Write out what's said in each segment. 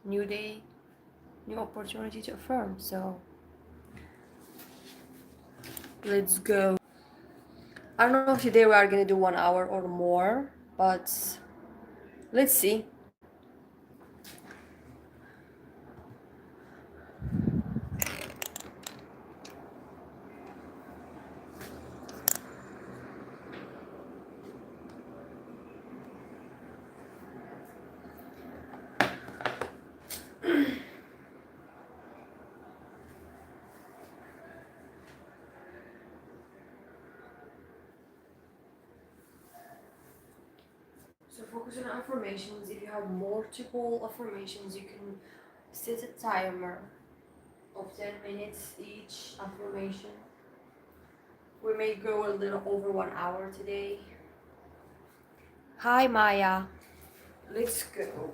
new day, new opportunity to affirm. So let's go. I don't know if today we are gonna do 1 hour or more, but let's see. So focus on affirmations. If you have multiple affirmations, you can set a timer of 10 minutes each affirmation. We may go a little over 1 hour today. Hi Maya. Let's go.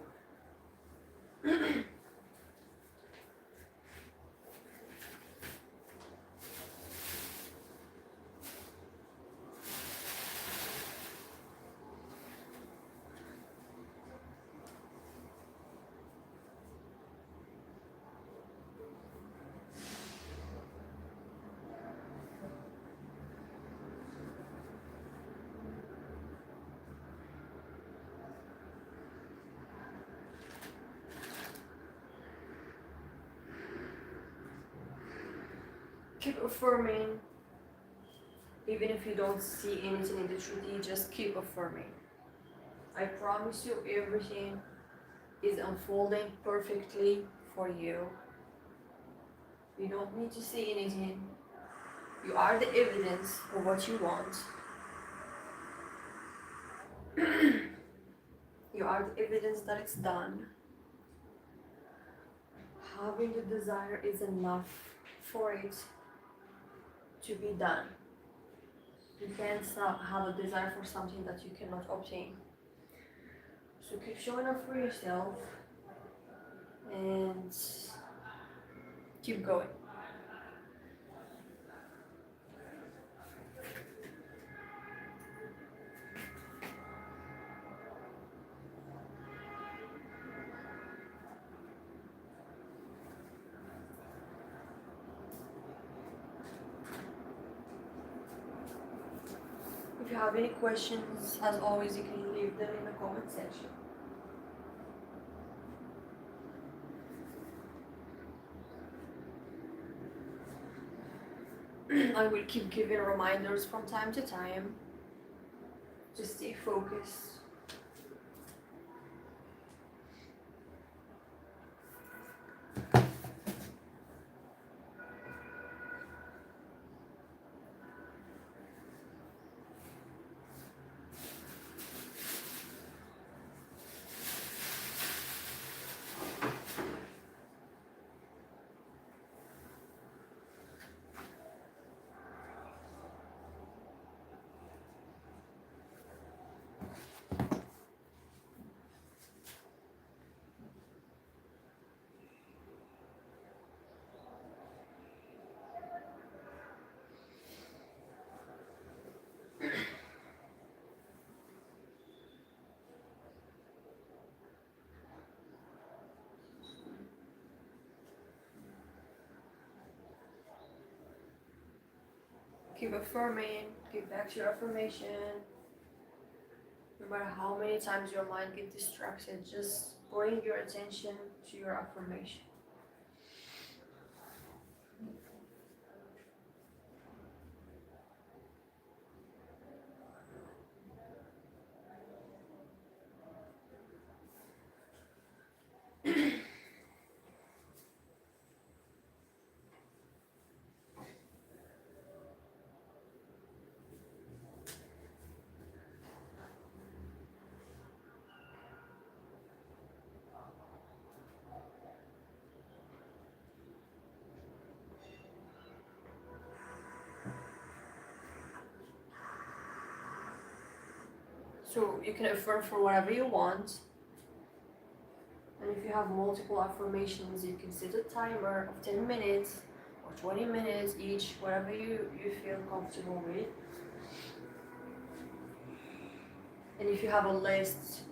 Keep affirming. Even if you don't see anything in the truth, you just keep affirming. I promise you, everything is unfolding perfectly for you. You don't need to see anything. You are the evidence for what you want. You are the evidence that it's done. Having the desire is enough for it to be done. You can't have a desire for something that you cannot obtain. So keep showing up for yourself and keep going. If you have any questions, as always, you can leave them in the comment section. I will keep giving reminders from time to time. Just stay focused. Keep affirming, get back to your affirmation. No matter how many times your mind gets distracted, just bring your attention to your affirmation. So you can affirm for whatever you want. And if you have multiple affirmations, you can set a timer of 10 minutes or 20 minutes each, whatever you feel comfortable with. And if you have a list,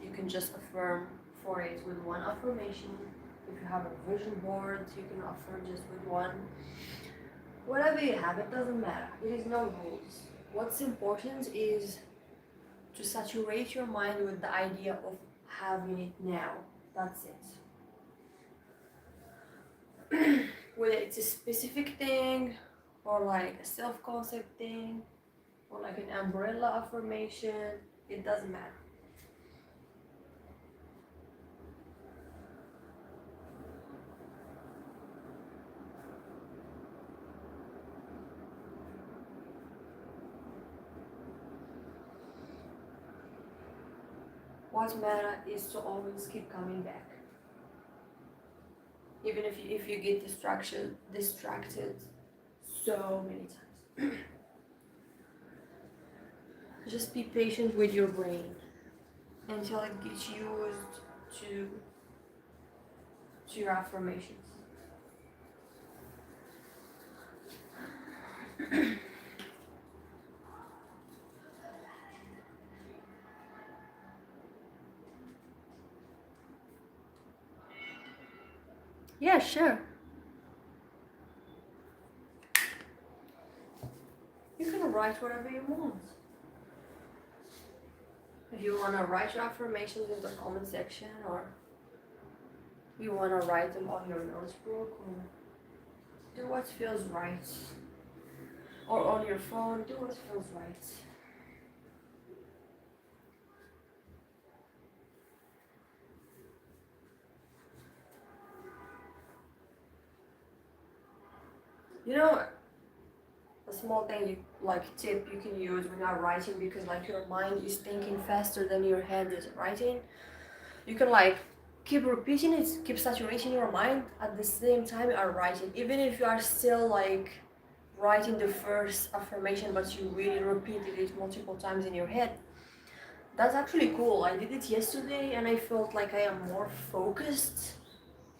you can just affirm for it with one affirmation. If you have a vision board, you can affirm just with one. Whatever you have, it doesn't matter. There is no rules. What's important is to saturate your mind with the idea of having it now. That's it. Whether it's a specific thing or like a self-concept thing or like an umbrella affirmation, it doesn't matter. What matters is to always keep coming back. Even if you get distracted so many times. Just be patient with your brain until it gets used to your affirmations. Yeah, sure. You can write whatever you want. If you want to write your affirmations in the comment section, or you want to write them on your notebook, or do what feels right. Or on your phone, do what feels right. You know, a small thing tip you can use when you're writing, because like your mind is thinking faster than your hand is writing. You can like keep repeating it, keep saturating your mind at the same time you are writing, even if you are still like writing the first affirmation but you really repeated it multiple times in your head. That's actually cool. I did it yesterday and I felt like I am more focused.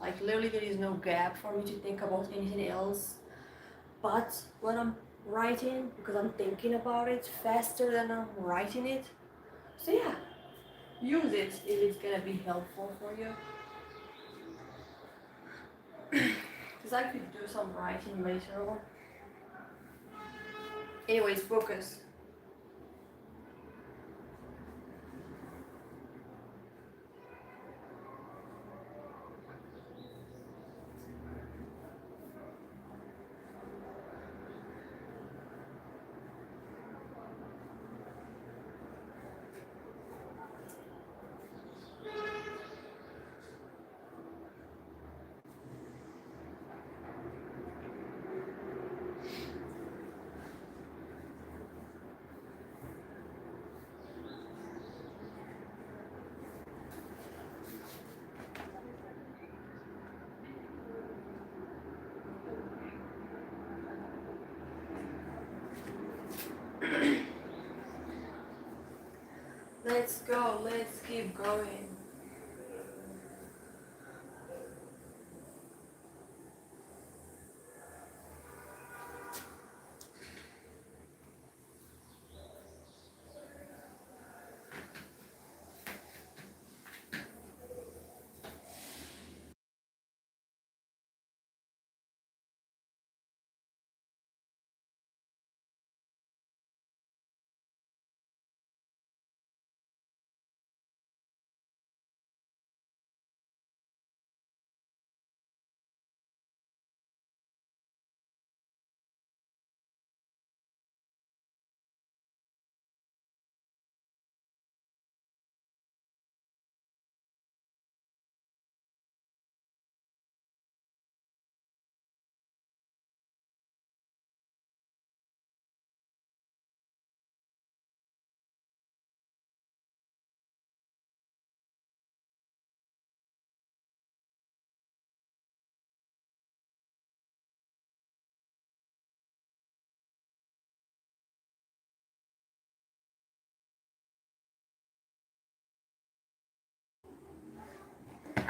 Like literally there is no gap for me to think about anything else. But when I'm writing, because I'm thinking about it faster than I'm writing it. So yeah, use it if it's gonna be helpful for you. Because I could do some writing later on. Anyways, focus. Let's go, let's keep going.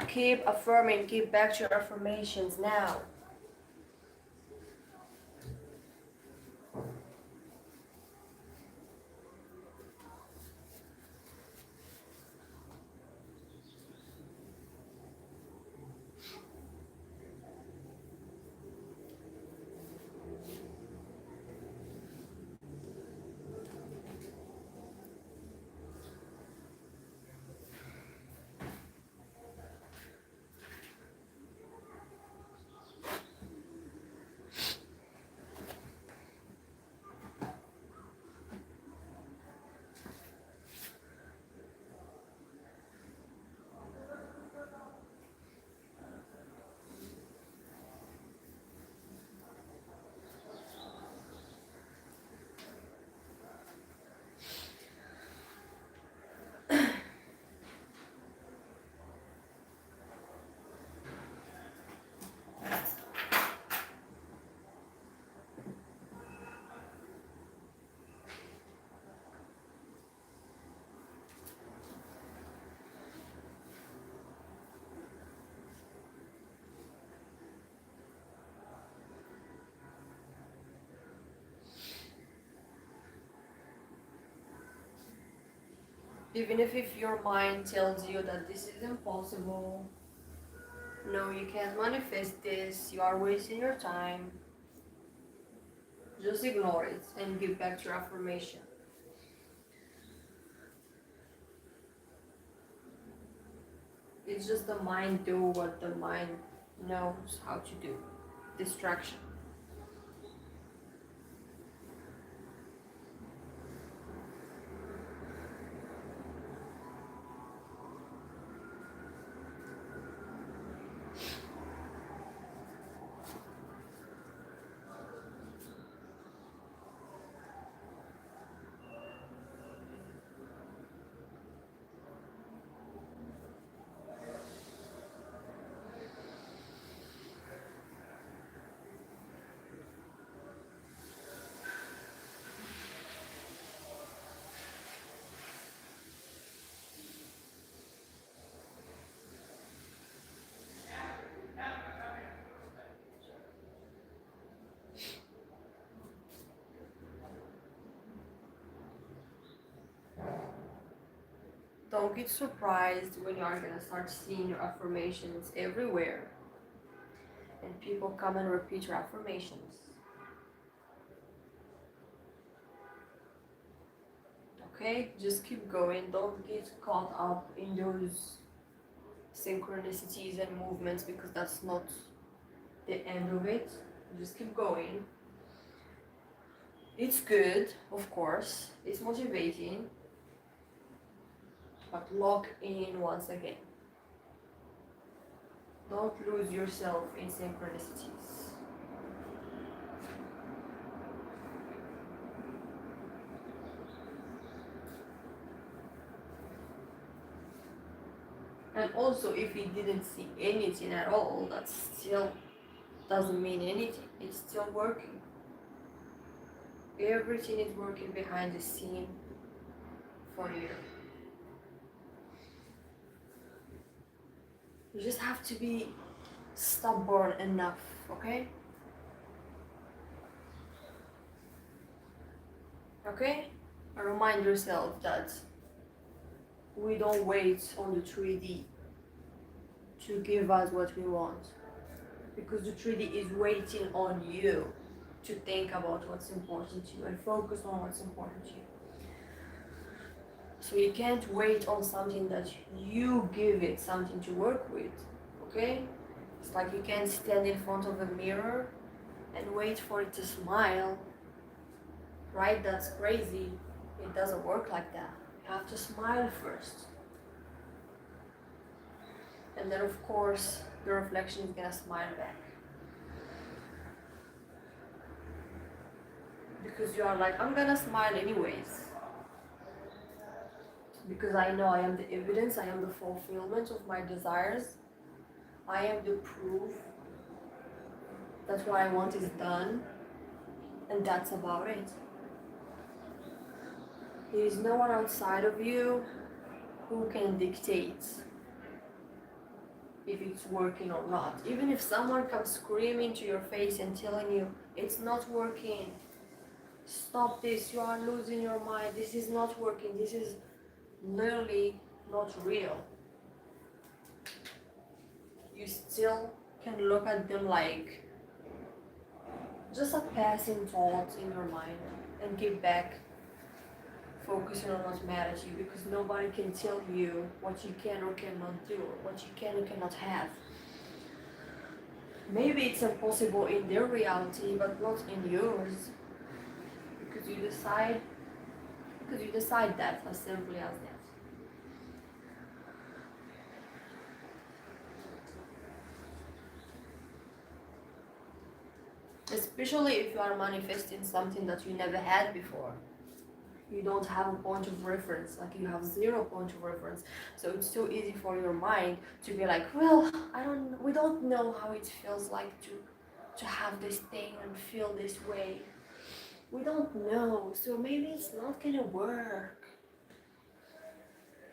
Keep affirming, keep back to your affirmations now. Even if your mind tells you that this is impossible, no, you can't manifest this, you are wasting your time, just ignore it and give back to your affirmation. It's just the mind do what the mind knows how to do. Distraction. Don't get surprised when you are gonna start seeing your affirmations everywhere and people come and repeat your affirmations. Okay? Just keep going. Don't get caught up in those synchronicities and movements because that's not the end of it. Just keep going. It's good, of course. It's motivating. But lock in once again. Don't lose yourself in synchronicities. And also, if you didn't see anything at all, that still doesn't mean anything. It's still working. Everything is working behind the scene for you. You just have to be stubborn enough, okay? Okay? And remind yourself that we don't wait on the 3D to give us what we want. Because the 3D is waiting on you to think about what's important to you and focus on what's important to you. So you can't wait on something that you give it something to work with, okay? It's like you can't stand in front of a mirror and wait for it to smile, right? That's crazy. It doesn't work like that. You have to smile first. And then of course, the reflection is gonna smile back. Because you are like, I'm gonna smile anyways. Because I know I am the evidence, I am the fulfillment of my desires. I am the proof that what I want is done. And that's about it. There is no one outside of you who can dictate if it's working or not. Even if someone comes screaming to your face and telling you it's not working, stop this, you are losing your mind, this is not working, this is literally not real. You still can look at them like just a passing thought in your mind and get back focusing on what matters to you, because nobody can tell you what you can or cannot do, or what you can or cannot have. Maybe it's impossible in their reality, but not in yours, because you decide that, as simply as that. Especially if you are manifesting something that you never had before. You don't have a point of reference, like you have 0 point of reference. So it's so easy for your mind to be like, well, we don't know how it feels like to have this thing and feel this way. We don't know, so maybe it's not gonna work.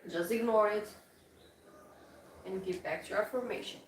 Just ignore it and give back to your affirmation.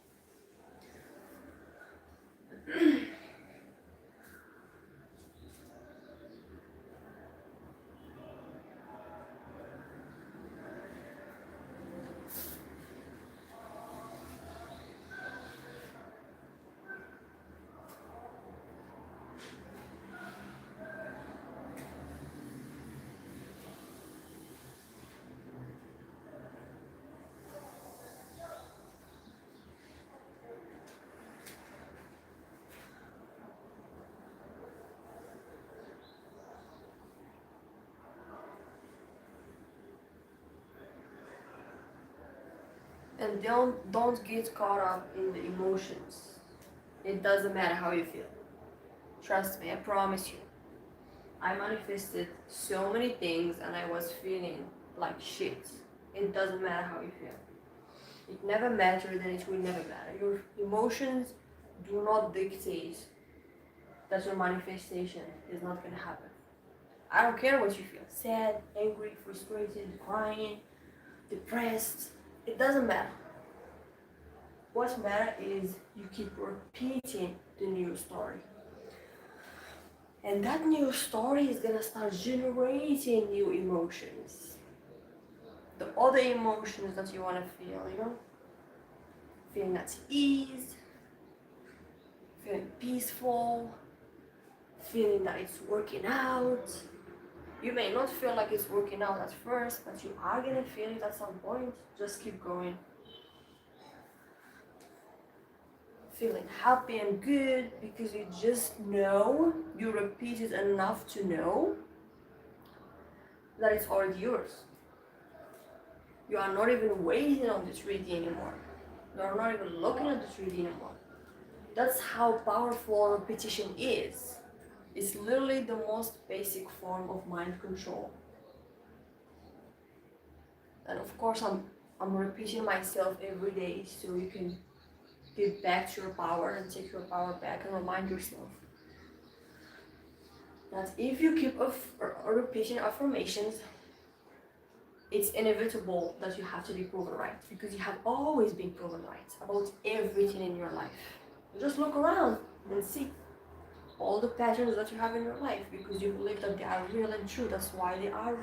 And don't get caught up in the emotions. It doesn't matter how you feel. Trust me, I promise you. I manifested so many things and I was feeling like shit. It doesn't matter how you feel. It never mattered and it will never matter. Your emotions do not dictate that your manifestation is not going to happen. I don't care what you feel. Sad, angry, frustrated, crying, depressed. It doesn't matter. What matters is you keep repeating the new story. And that new story is gonna start generating new emotions. The other emotions that you wanna feel, Feeling at ease, feeling peaceful, feeling that it's working out. You may not feel like it's working out at first, but you are gonna feel it at some point. Just keep going. Feeling happy and good because you just know, you repeat it enough to know that it's already yours. You are not even waiting on the 3D anymore. You are not even looking at the 3D anymore. That's how powerful repetition is. It's literally the most basic form of mind control. And of course, I'm repeating myself every day so you can get back to your power and take your power back and remind yourself that if you keep repeating affirmations, it's inevitable that you have to be proven right, because you have always been proven right about everything in your life. Just look around and see all the patterns that you have in your life, because you believe that they are real and true. That's why they are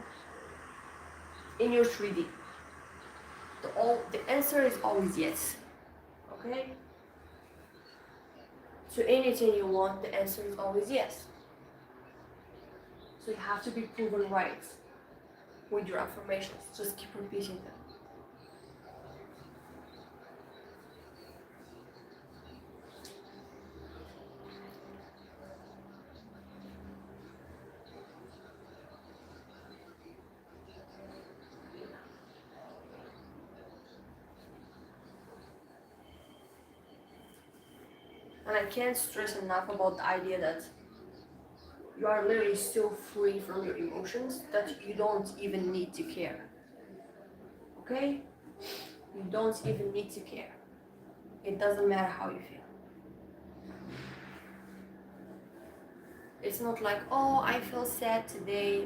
in your 3D. The answer is always yes. Okay? To anything you want, the answer is always yes. So you have to be proven right with your affirmations. Just keep repeating them. And I can't stress enough about the idea that you are literally so free from your emotions that you don't even need to care. Okay? You don't even need to care. It doesn't matter how you feel. It's not like, oh, I feel sad today,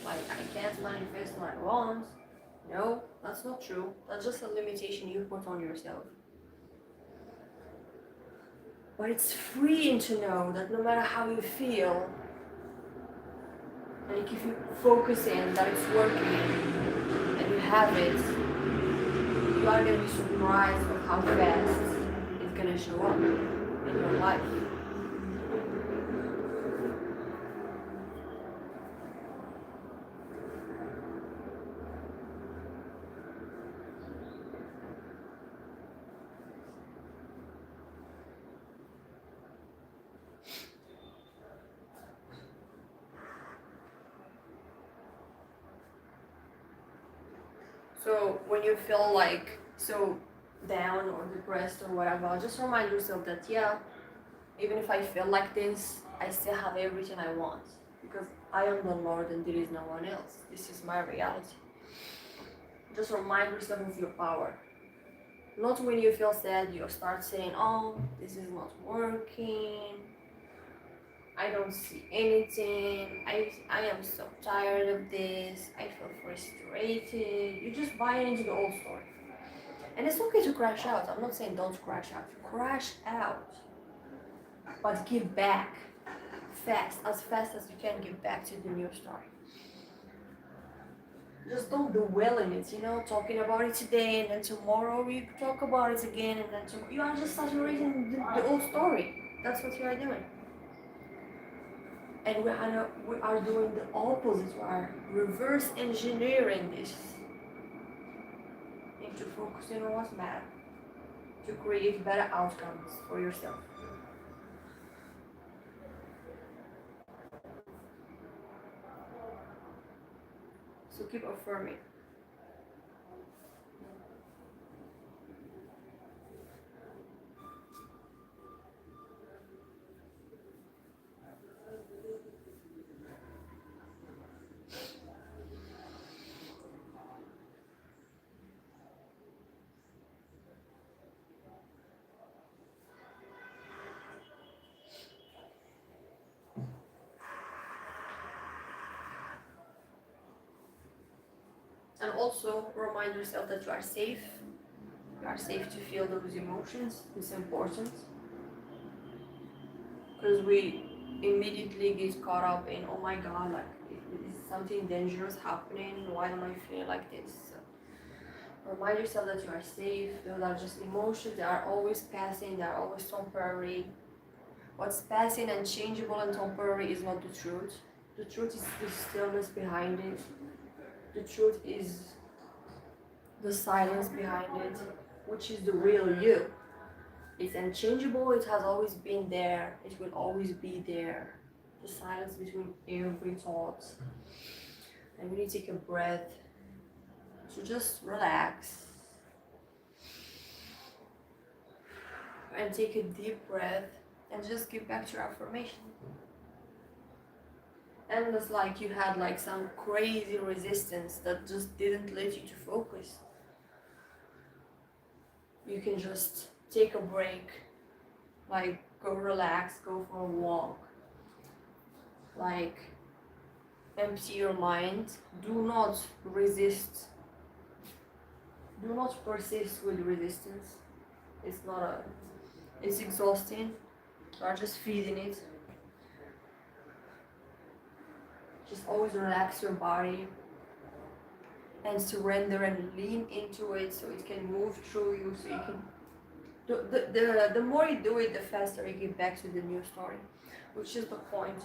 like I can't manifest what I want. No, that's not true. That's just a limitation you put on yourself. But it's freeing to know that no matter how you feel, and if you focus in that it's working and you have it, you are going to be surprised of how fast it's going to show up in your life. So when you feel like so down or depressed or whatever, just remind yourself that, yeah, even if I feel like this, I still have everything I want, because I am the Lord and there is no one else. This is my reality. Just remind yourself of your power. Not when you feel sad, you start saying, oh, this is not working, I don't see anything, I am so tired of this, I feel frustrated. You just buy into the old story. And it's okay to crash out. I'm not saying don't crash out. Crash out. But give back fast as you can, give back to the new story. Just don't dwell in it, talking about it today and then tomorrow you talk about it again and then tomorrow. You are just saturating the old story. That's what you are doing. And we are doing the opposite. We are reverse engineering this into focusing on what matters to create better outcomes for yourself. So keep affirming. And also remind yourself that you are safe. You are safe to feel those emotions. It's important, because we immediately get caught up in, oh my god, like is something dangerous happening? Why am I feeling like this? Remind yourself that you are safe. Those are just emotions. They are always passing. They are always temporary. What's passing and changeable and temporary is not the truth. The truth is the stillness behind it. The truth is the silence behind it, which is the real you. It's unchangeable. It has always been there. It will always be there. The silence between every thought. And when you take a breath, so just relax and take a deep breath and just give back to your affirmation. And it's like you had like some crazy resistance that just didn't let you to focus. You can just take a break, like go relax, go for a walk, like empty your mind. Do not resist. Do not persist with resistance. It's not a, it's exhausting. You are just feeding it. Just always relax your body and surrender and lean into it so it can move through you, so you can the more you do it, the faster you get back to the new story, which is the point.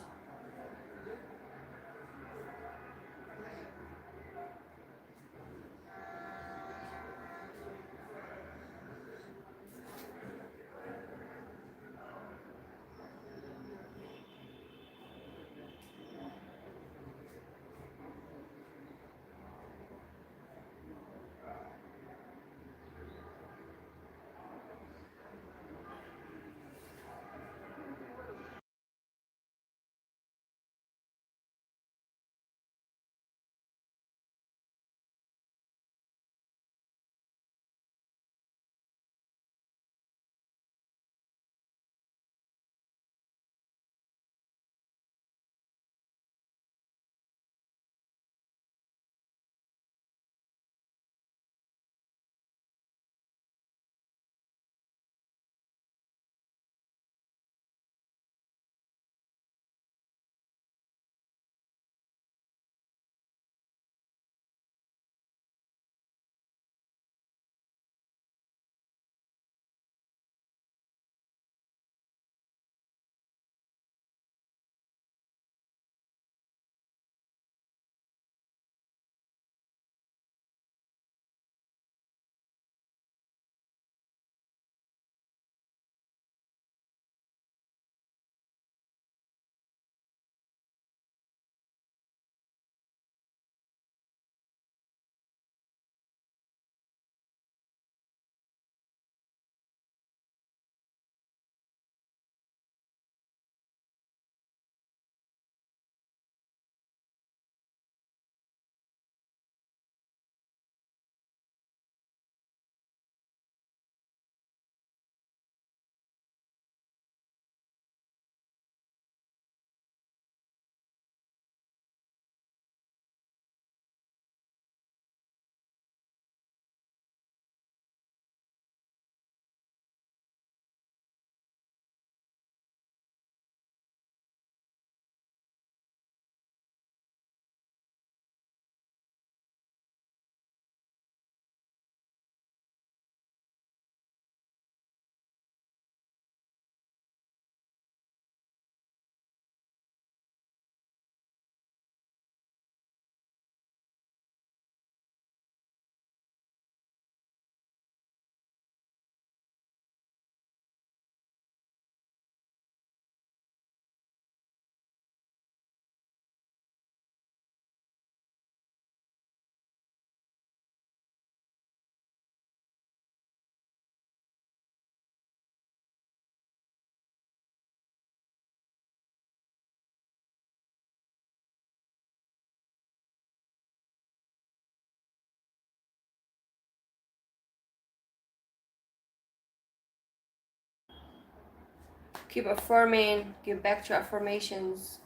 Keep affirming, give back to affirmations.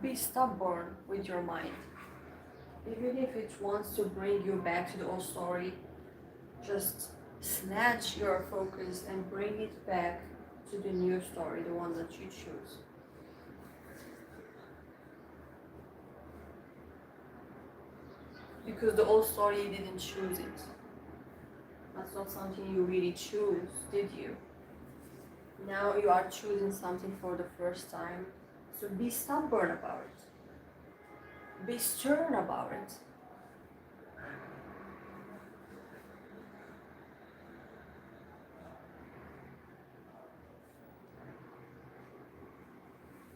be stubborn with your mind. Even if it wants to bring you back to the old story, just snatch your focus and bring it back to the new story, the one that you choose. Because the old story, you didn't choose it. That's not something you really choose, did you? Now you are choosing something for the first time. So be stubborn about it. Be stern about it.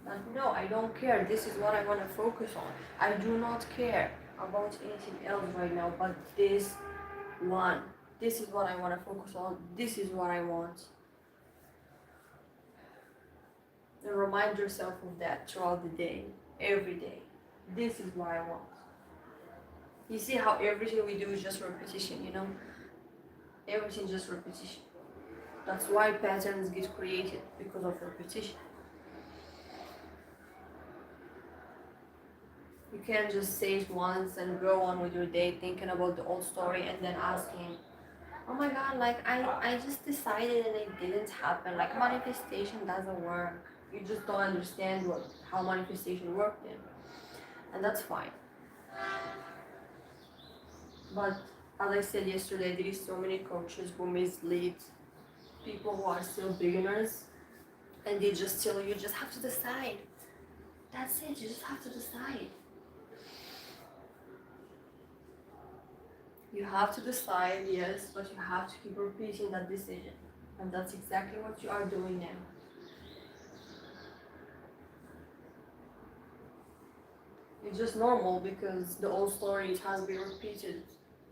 But no, I don't care. This is what I want to focus on. I do not care about anything else right now, but this one. This is what I want to focus on. This is what I want. And remind yourself of that throughout the day, every day. This is what I want. You see how everything we do is just repetition, you know? Everything just repetition. That's why patterns get created, because of repetition. You can't just say it once and go on with your day thinking about the old story and then asking, oh my god, like I just decided and it didn't happen. Like manifestation doesn't work. You just don't understand how manifestation worked in. And that's fine. But as I said yesterday, there is so many coaches who mislead people who are still beginners, and they just tell you just have to decide. That's it, you just have to decide. You have to decide, yes, but you have to keep repeating that decision. And that's exactly what you are doing now. It's just normal because the old story, it has been repeated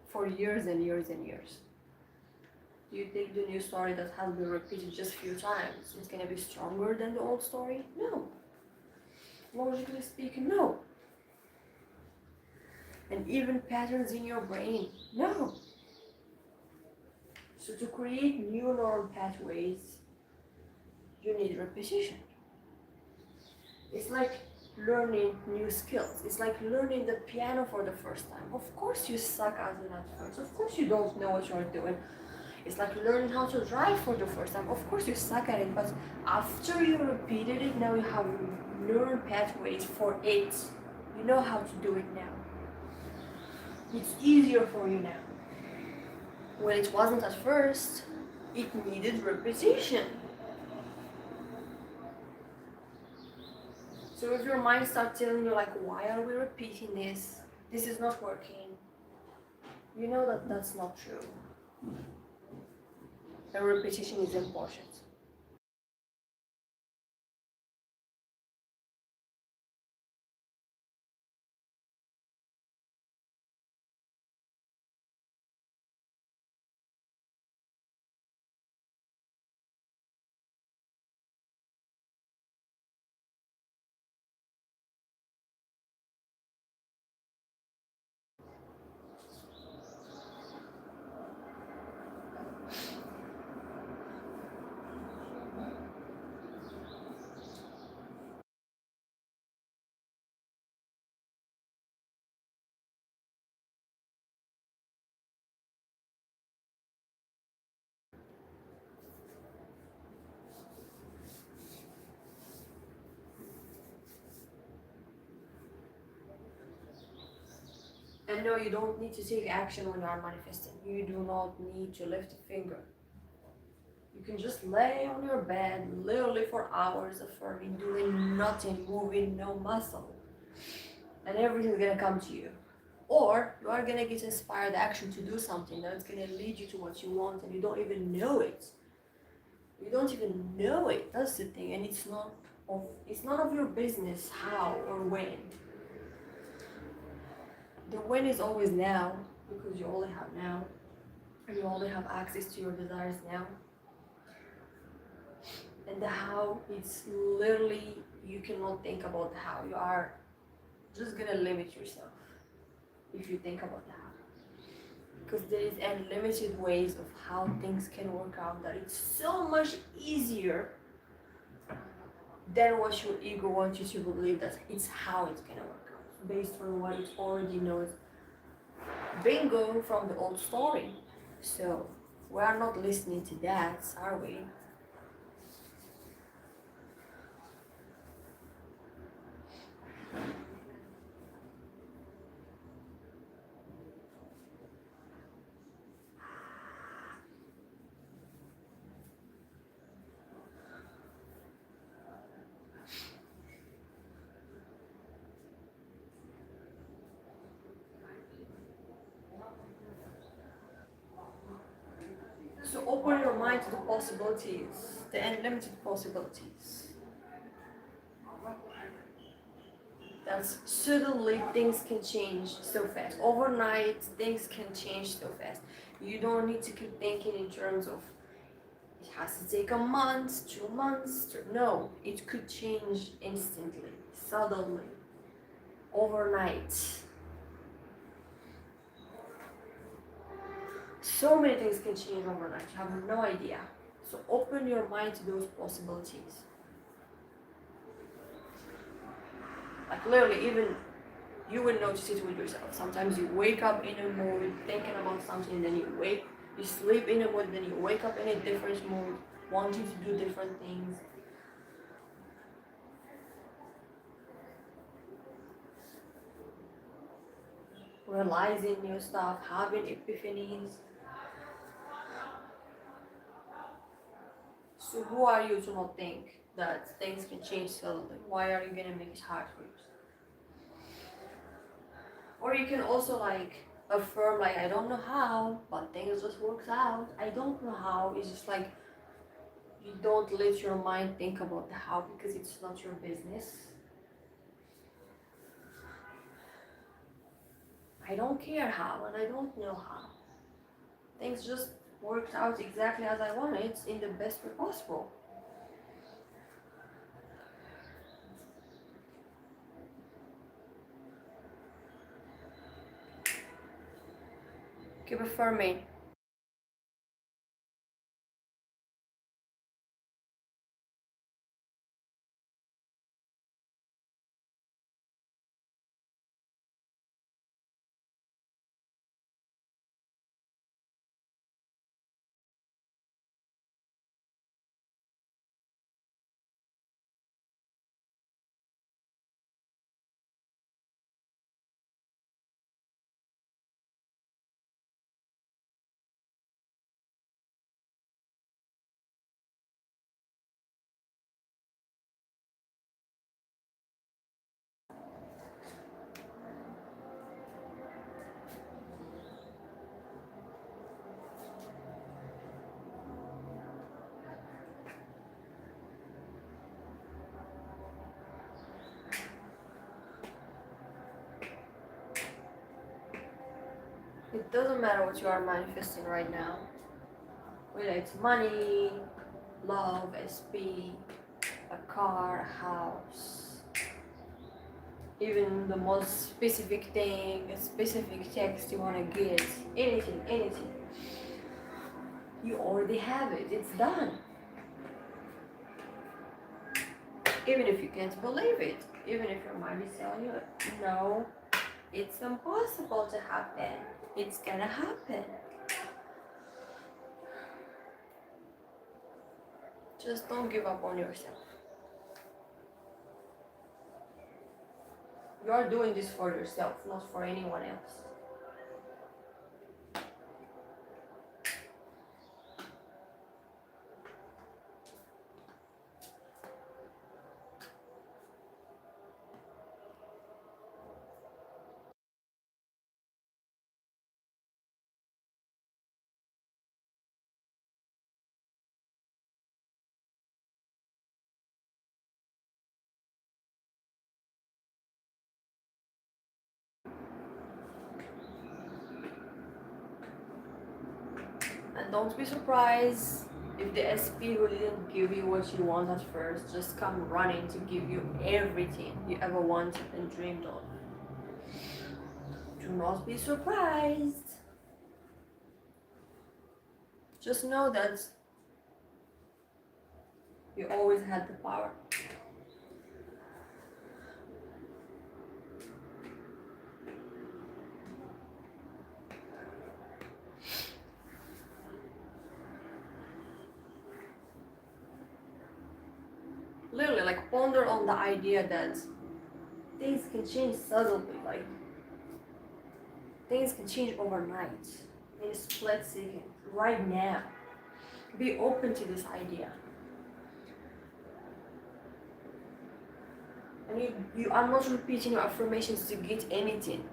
for years and years and years. Do you think the new story that has been repeated just a few times is going to be stronger than the old story? No. Logically speaking, no. And even patterns in your brain, no. So to create new neural pathways, you need repetition. It's like learning new skills. It's like learning the piano for the first time. Of course you suck at it at first. Of course you don't know what you're doing. It's like learning how to drive for the first time. Of course you suck at it, but after you repeated it, now you have neural pathways for it. You know how to do it now. It's easier for you now. When it wasn't at first, it needed repetition. So if your mind starts telling you like, why are we repeating this? This is not working. You know that that's not true. The repetition is important. And no, you don't need to take action when you are manifesting. You do not need to lift a finger. You can just lay on your bed literally for hours affirming, doing nothing, moving no muscle. And everything's gonna come to you. Or you are gonna get inspired action to do something that's gonna lead you to what you want and you don't even know it. You don't even know it. That's the thing. And it's none of your business how or when. The when is always now, because you only have now, and you only have access to your desires now. And the how, it's literally, you cannot think about the how. You are just gonna limit yourself if you think about the how. Because there is unlimited ways of how things can work out, that it's so much easier then what your ego wants you to believe that it's how it's gonna work out, based on what it already knows. Bingo from the old story. So we are not listening to that, are we? So open your mind to the possibilities, the unlimited possibilities. That suddenly things can change so fast. Overnight, things can change so fast. You don't need to keep thinking in terms of it has to take a month, 2 months. No, it could change instantly, suddenly, overnight. So many things can change overnight. You have no idea. So open your mind to those possibilities. Like literally, even you will notice it with yourself. Sometimes you wake up in a mood thinking about something, then you sleep in a mood, then you wake up in a different mood, wanting to do different things. Realizing new stuff, having epiphanies. So who are you to not think that things can change suddenly? Why are you gonna make it hard for yourself? Or you can also like affirm like I don't know how, but things just works out. I don't know how. It's just like you don't let your mind think about the how because it's not your business. I don't care how and I don't know how. Things just worked out exactly as I wanted in the best way possible. Keep affirming. It doesn't matter what you are manifesting right now. Whether it's money, love, SP, a car, a house, even the most specific thing, a specific text you want to get, anything. You already have it, it's done. Even if you can't believe it, even if your mind is telling you, no, it's impossible to happen, it's gonna happen. Just don't give up on yourself. You are doing this for yourself, not for anyone else. And don't be surprised if the SP who didn't give you what you want at first just come running to give you everything you ever wanted and dreamed of. Do not be surprised. Just know that you always had the power. like ponder on the idea that things can change suddenly, like things can change overnight, in a split second, right now. Be open to this idea. And you are not repeating your affirmations to get anything.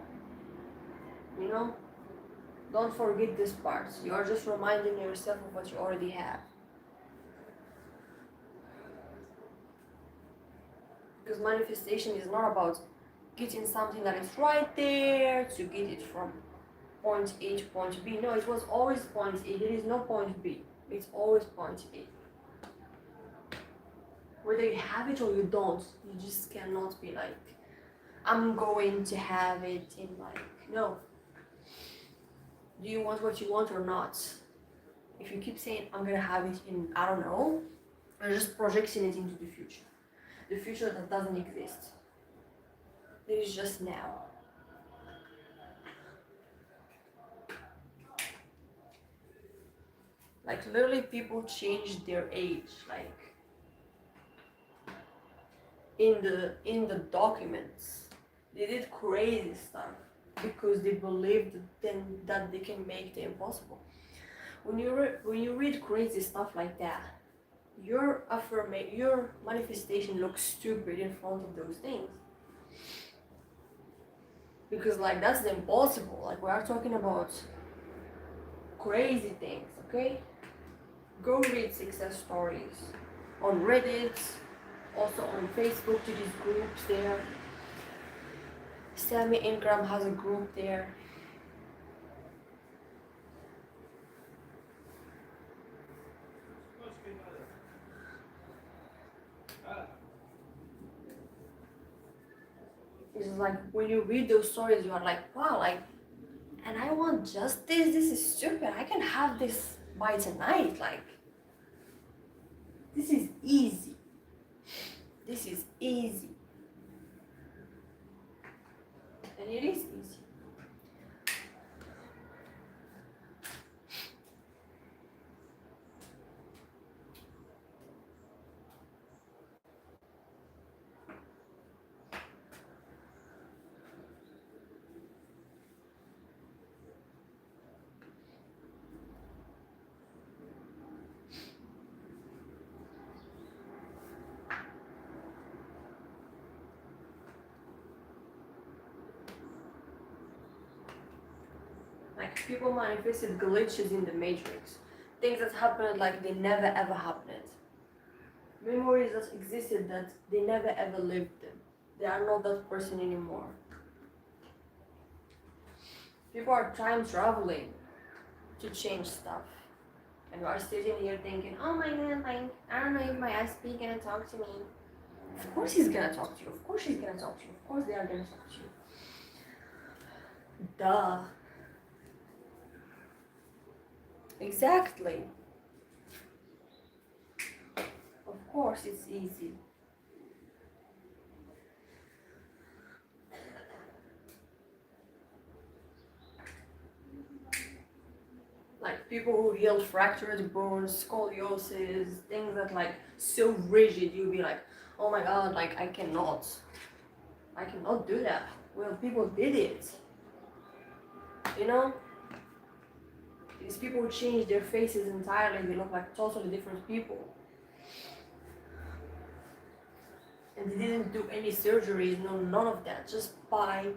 You know? Don't forget this part. You are just reminding yourself of what you already have. Because manifestation is not about getting something that is right there to get it from point A to point B. No, it was always point A. There is no point B. It's always point A. Whether you have it or you don't, you just cannot be like, I'm going to have it in like, no. Do you want what you want or not? If you keep saying, I'm gonna have it in, I don't know, you're just projecting it into the future. The future that doesn't exist. It is just now. Like literally people change their age, like in the documents. They did crazy stuff because they believed then that they can make the impossible. When you read crazy stuff like that, your manifestation looks stupid in front of those things. Because like that's the impossible. Like we are talking about crazy things, okay? Go read success stories on Reddit, also on Facebook to these groups there. Sammy Ingram has a group there. It's like when you read those stories, you are like, wow, like, and I want just this. This is stupid. I can have this by tonight. Like, this is easy. This is easy. And it is easy. Like people manifested glitches in the matrix. Things that happened like they never ever happened. Memories that existed that they never ever lived them. They are not that person anymore. People are time traveling to change stuff. And you are sitting here thinking, oh my god, like, I don't know if my SP gonna talk to me. Of course he's gonna talk to you. Of course she's gonna talk to you. Of course they are gonna talk to you. Duh. Exactly. Of course it's easy. Like people who heal fractured bones, scoliosis, things that like so rigid, you'll be like, oh my god, like I cannot do that. Well, people did it. You know? These people change their faces entirely, they look like totally different people. And they didn't do any surgeries, no, none of that, just by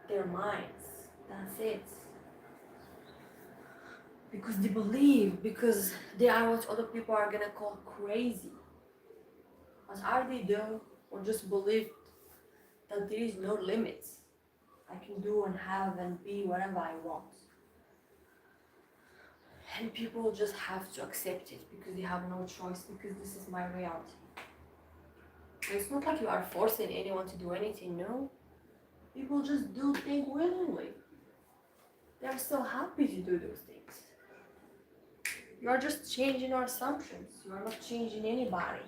their minds. That's it. Because they believe, because they are what other people are gonna call crazy. But are they though? Or just believe that there is no limits? I can do and have and be whatever I want. And people just have to accept it because they have no choice, because this is my reality. And it's not like you are forcing anyone to do anything, no. People just do things willingly. They are so happy to do those things. You are just changing your assumptions. You are not changing anybody.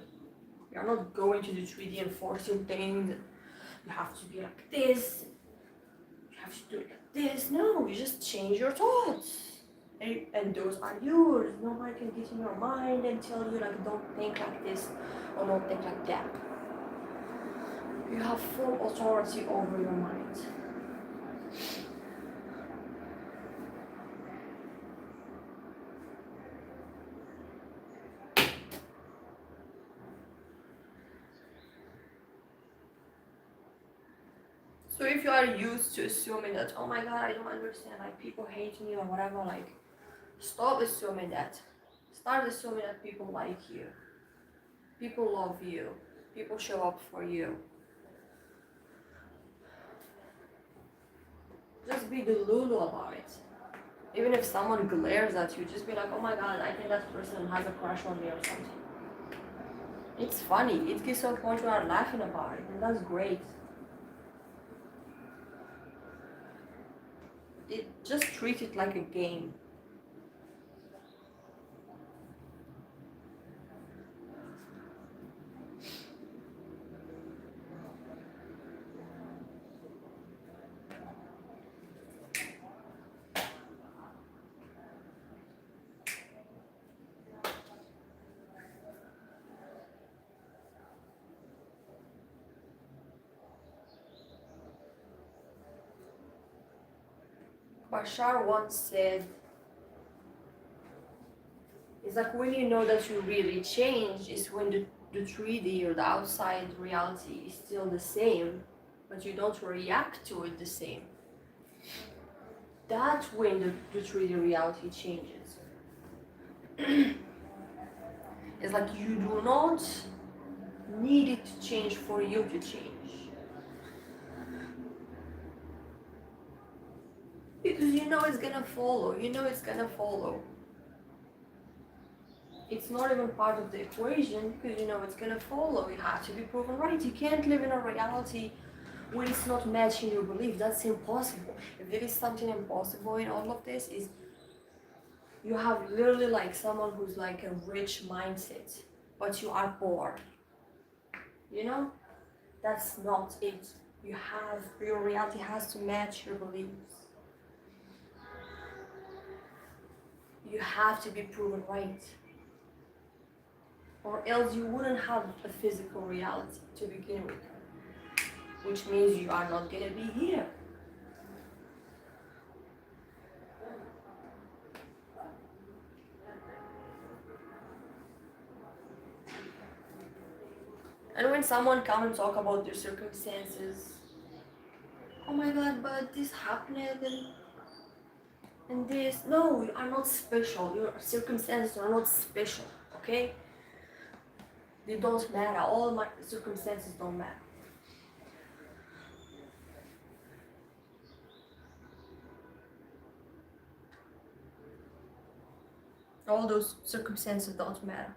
You are not going to the 3D and forcing things. You have to be like this. You have to do it like this. No, you just change your thoughts. and those are yours. Nobody can get in your mind and tell you like don't think like this or don't think like that. You have full authority over your mind. So if you are used to assuming that, oh my god, I don't understand, like people hate me or whatever, like stop assuming that. Start assuming that people like you. People love you. People show up for you. Just be the Lulu about it. Even if someone glares at you, just be like, oh my god, I think that person has a crush on me or something. It's funny. It gets to a point where I'm laughing about it, and that's great. Just treat it like a game. Bashar once said, it's like when you know that you really changed is when the 3D or the outside reality is still the same, but you don't react to it the same. That's when the 3D reality changes. It's like you do not need it to change for you to change. Because you know it's gonna follow, it's gonna follow. It's not even part of the equation because you know it's gonna follow. You have to be proven right. You can't live in a reality when it's not matching your belief. That's impossible. If there is something impossible in all of this, is you have literally like someone who's like a rich mindset, but you are poor. That's not it. Your reality has to match your beliefs. You have to be proven right. Or else you wouldn't have a physical reality to begin with. Which means you are not gonna be here. And when someone comes and talk about their circumstances, oh my god, but this happened and this. No, you are not special. Your circumstances are not special, okay? They don't matter. All my circumstances don't matter. All those circumstances don't matter.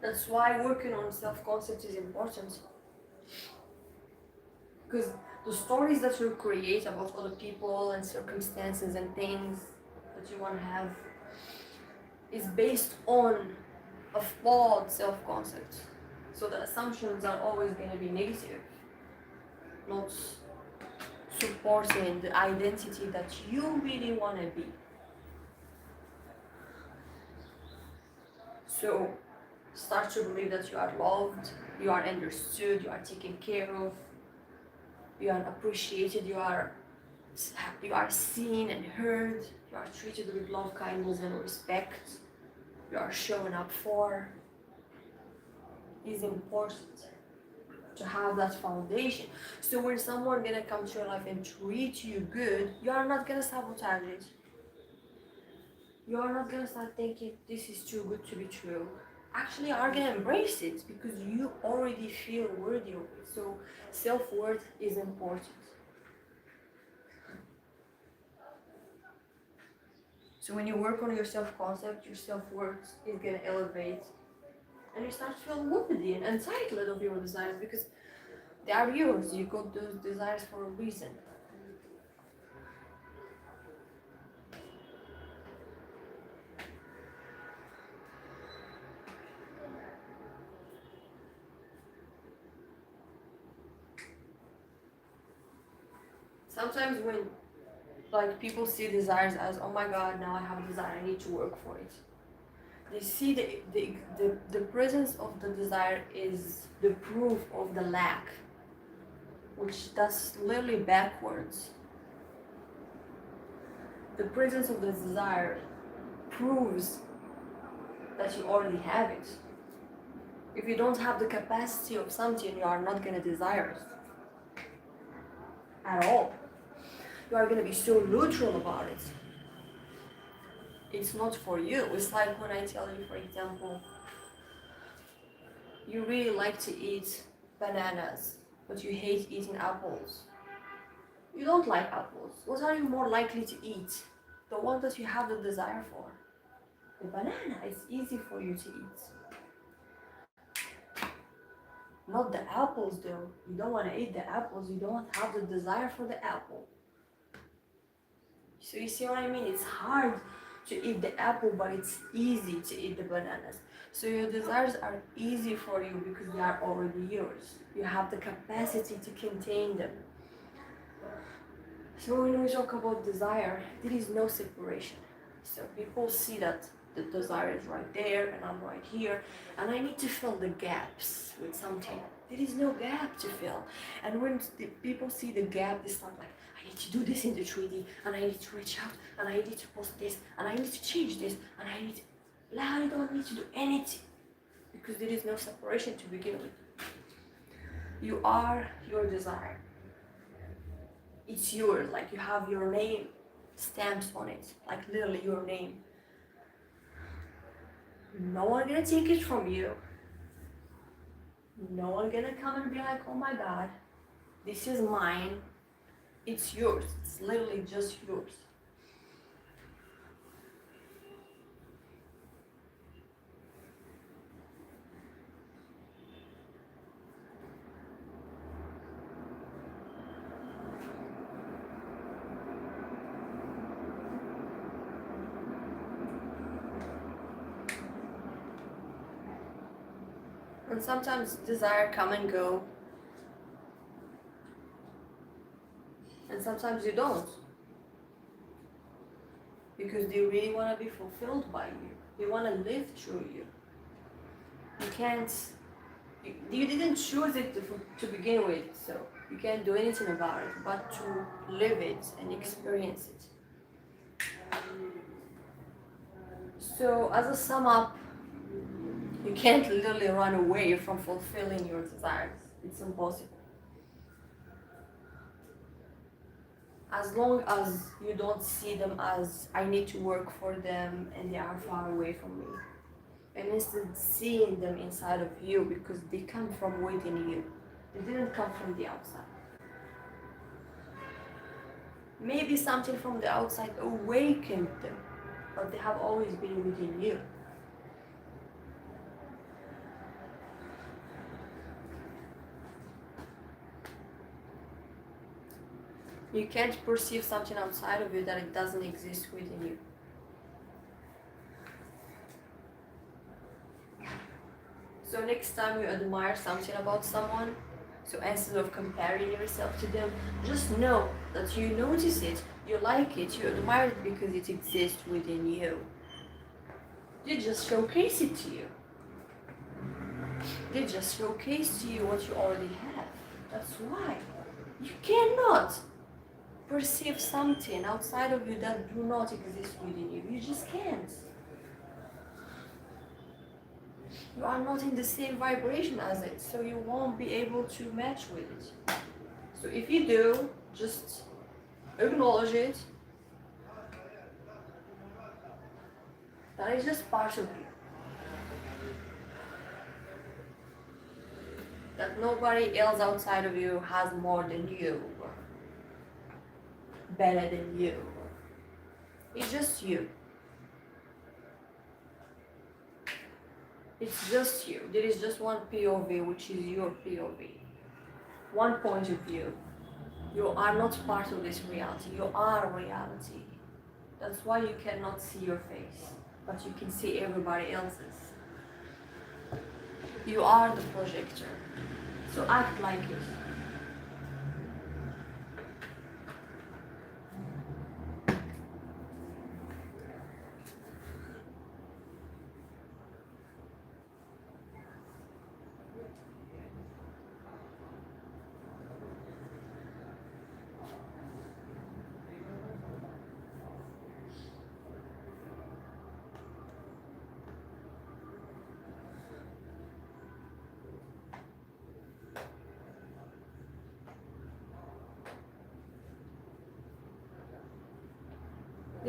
That's why working on self-concept is important. Because the stories that you create about other people and circumstances and things that you want to have is based on a flawed self-concept. So the assumptions are always going to be negative, not supporting the identity that you really want to be. So start to believe that you are loved, you are understood, you are taken care of, you are appreciated, you are seen and heard, you are treated with love, kindness, and respect, you are shown up for. Is important to have that foundation. So when someone gonna come to your life and treat you good, you are not gonna sabotage it. You are not gonna start thinking this is too good to be true. Actually, you are gonna embrace it because you already feel worthy of it. So self-worth is important. So when you work on your self-concept, your self-worth is gonna elevate, and you start to feel worthy and entitled of your desires because they are yours. You got those desires for a reason. Sometimes when like people see desires as, oh my god, now I have a desire, I need to work for it. They see the presence of the desire is the proof of the lack, which that's literally backwards. The presence of the desire proves that you already have it. If you don't have the capacity of something, you are not going to desire it at all. You are going to be so neutral about it. It's not for you. It's like when I tell you, for example, you really like to eat bananas, but you hate eating apples. You don't like apples. What are you more likely to eat? The one that you have the desire for. The banana is easy for you to eat. Not the apples though. You don't want to eat the apples. You don't have the desire for the apple. So you see what I mean? It's hard to eat the apple, but it's easy to eat the bananas. So your desires are easy for you because they are already yours. You have the capacity to contain them. So when we talk about desire, there is no separation. So people see that the desire is right there and I'm right here, and I need to fill the gaps with something. There is no gap to fill. And when people see the gap, they start like, I need to do this in the 3D, and I need to reach out, and I need to post this, and I need to change this, and I need to... I don't need to do anything because there is no separation to begin with. You are your desire. It's yours, like you have your name stamped on it, like literally your name. No one gonna take it from you. No one gonna come and be like, oh my god, this is mine. It's yours. It's literally just yours. And sometimes desire come and go. And sometimes you don't. Because they really want to be fulfilled by you. They want to live through you. You can't... You didn't choose it to begin with, so you can't do anything about it, but to live it and experience it. So as a sum up, you can't literally run away from fulfilling your desires. It's impossible. As long as you don't see them as I need to work for them and they are far away from me. And instead seeing them inside of you because they come from within you. They didn't come from the outside. Maybe something from the outside awakened them, but they have always been within you. You can't perceive something outside of you that it doesn't exist within you. So next time you admire something about someone, so instead of comparing yourself to them, just know that you notice it, you like it, you admire it because it exists within you. They just showcase it to you. They just showcase to you what you already have. That's why. You cannot perceive something outside of you that do not exist within you. You just can't. You are not in the same vibration as it, so you won't be able to match with it. So if you do, just acknowledge it. That is just part of you. That nobody else outside of you has more than you, better than you. It's just you. It's just you. There is just one POV, which is your POV. One point of view. You are not part of this reality. You are reality. That's why you cannot see your face, but you can see everybody else's. You are the projector. So act like it.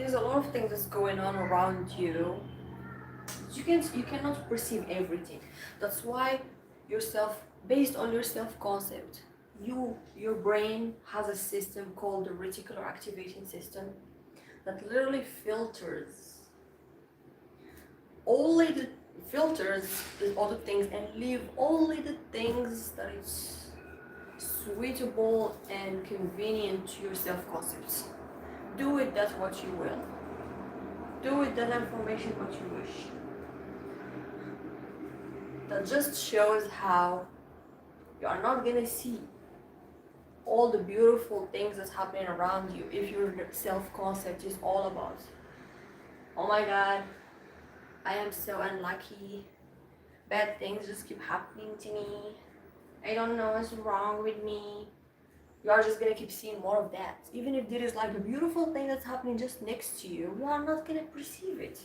there's a lot of things that's going on around you. You cannot perceive everything. That's why yourself, based on your self-concept, your brain has a system called the reticular activation system that literally filters only the other things and leave only the things that is suitable and convenient to your self-concepts. Do it that what you will. Do it that information what you wish. That just shows how you are not gonna see all the beautiful things that's happening around you if your self-concept is all about, oh my god, I am so unlucky, bad things just keep happening to me, I don't know what's wrong with me. You are just gonna keep seeing more of that. Even if there is like a beautiful thing that's happening just next to you, you are not gonna perceive it.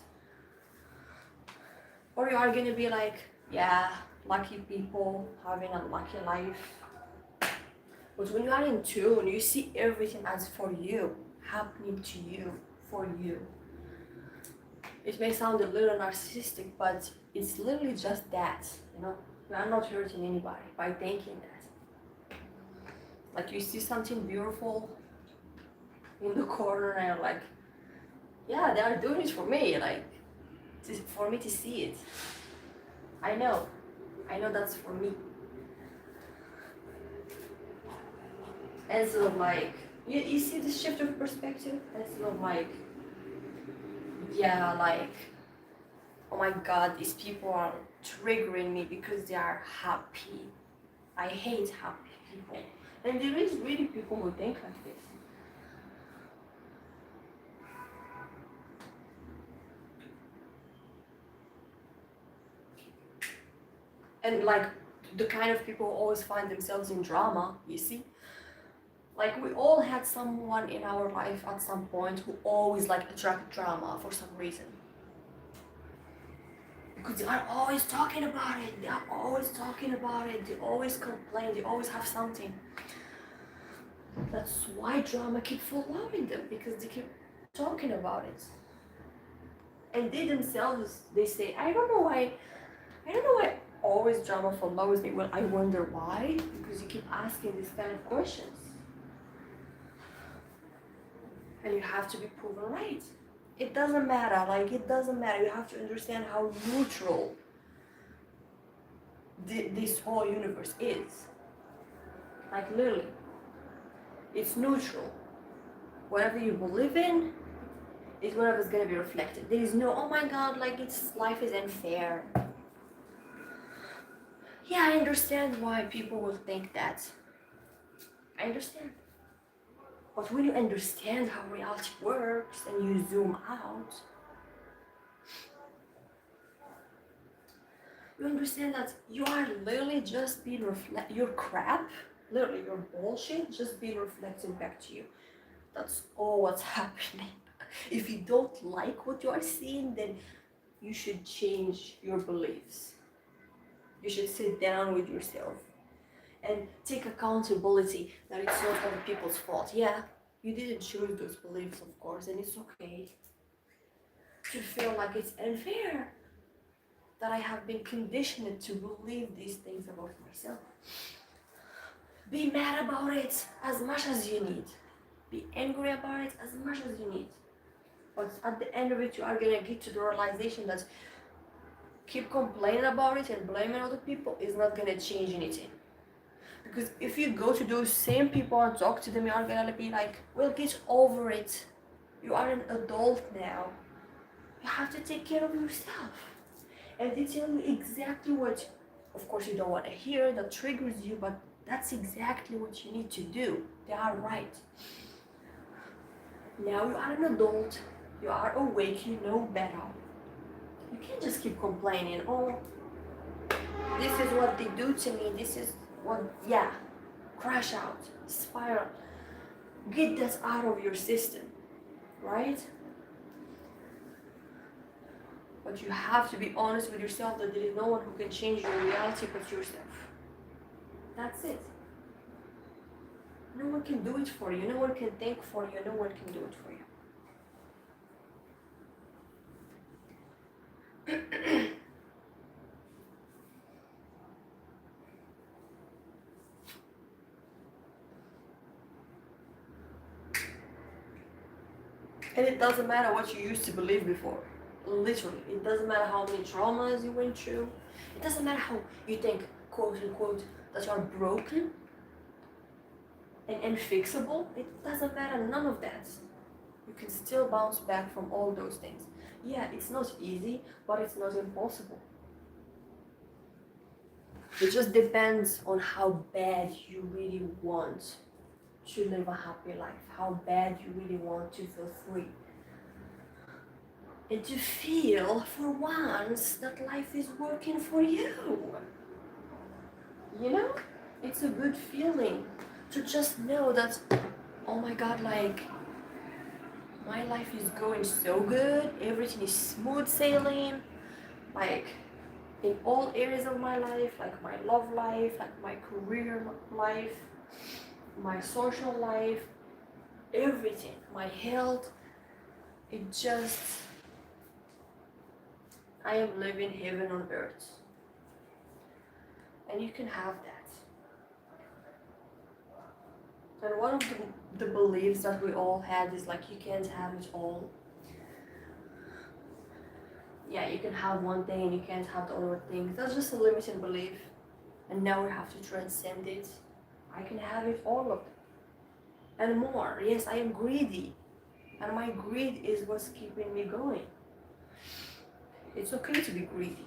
Or you are gonna be like, yeah, lucky people having a lucky life. But when you are in tune, you see everything as for you, happening to you, for you. It may sound a little narcissistic, but it's literally just that, you know? You are not hurting anybody by thinking that. Like you see something beautiful in the corner and you're like, yeah, they are doing it for me, like, for me to see it. I know that's for me. Instead of like, you see the shift of perspective? Instead of like, yeah, like, oh my god, these people are triggering me because they are happy. I hate happy people. And there is really people who think like this. And like, the kind of people who always find themselves in drama, you see? Like we all had someone in our life at some point who always like attract drama for some reason. Because they are always talking about it, they always complain, they always have something. That's why drama keep following them, because they keep talking about it. And they themselves, they say, I don't know why always drama follows me. Well, I wonder why, because you keep asking these kind of questions. And you have to be proven right. It doesn't matter, you have to understand how neutral this whole universe is. Like literally, it's neutral. Whatever you believe in is whatever's gonna be reflected. There is no, oh my god, like life is unfair. Yeah, I understand why people will think that. I understand. But when you understand how reality works and you zoom out, you understand that you are literally just being your crap, literally your bullshit, just being reflected back to you. That's all what's happening. If you don't like what you are seeing, then you should change your beliefs. You should sit down with yourself and take accountability that it's not other people's fault. Yeah, you didn't choose those beliefs, of course, and it's okay to feel like it's unfair that I have been conditioned to believe these things about myself. Be mad about it as much as you need. Be angry about it as much as you need. But at the end of it, you are gonna get to the realization that keep complaining about it and blaming other people is not gonna change anything. Because if you go to those same people and talk to them, you are gonna be like, well, get over it. You are an adult now. You have to take care of yourself. And they tell you exactly what, of course you don't want to hear, that triggers you, but that's exactly what you need to do. They are right. Now you are an adult, you are awake, you know better. You can't just keep complaining, oh, this is what they do to me, this is what, yeah, crash out, spiral. Get that out of your system, right? But you have to be honest with yourself that there is no one who can change your reality but yourself. That's it. No one can do it for you. No one can think for you. No one can do it for you. And it doesn't matter what you used to believe before. Literally. It doesn't matter how many traumas you went through. It doesn't matter how you think, quote unquote, that you are broken and unfixable. It doesn't matter, none of that. You can still bounce back from all those things. Yeah, it's not easy, but it's not impossible. It just depends on how bad you really want to live a happy life, how bad you really want to feel free. And to feel for once that life is working for you. You know? It's a good feeling to just know that, oh my god, like, my life is going so good, everything is smooth sailing, like, in all areas of my life, like my love life, like my career life, my social life, everything, my health, it just, I am living heaven on earth. And you can have that. And one of the beliefs that we all had is like, you can't have it all. Yeah, you can have one thing and you can't have the other thing. That's just a limiting belief. And now we have to transcend it. I can have it, all of it. And more. Yes, I am greedy. And my greed is what's keeping me going. It's okay to be greedy.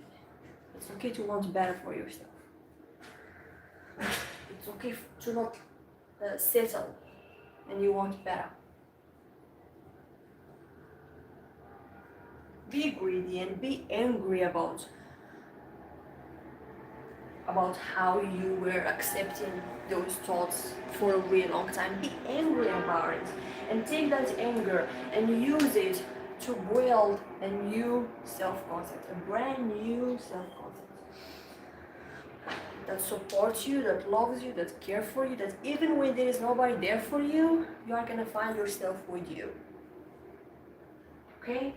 It's okay to want better for yourself. It's okay to not settle and you want better. Be greedy and be angry about how you were accepting those thoughts for a really long time. Be angry about it and take that anger and use it to build a new self-concept, a brand new self-concept that supports you, that loves you, that cares for you, that even when there is nobody there for you, you are gonna find yourself with you. Okay?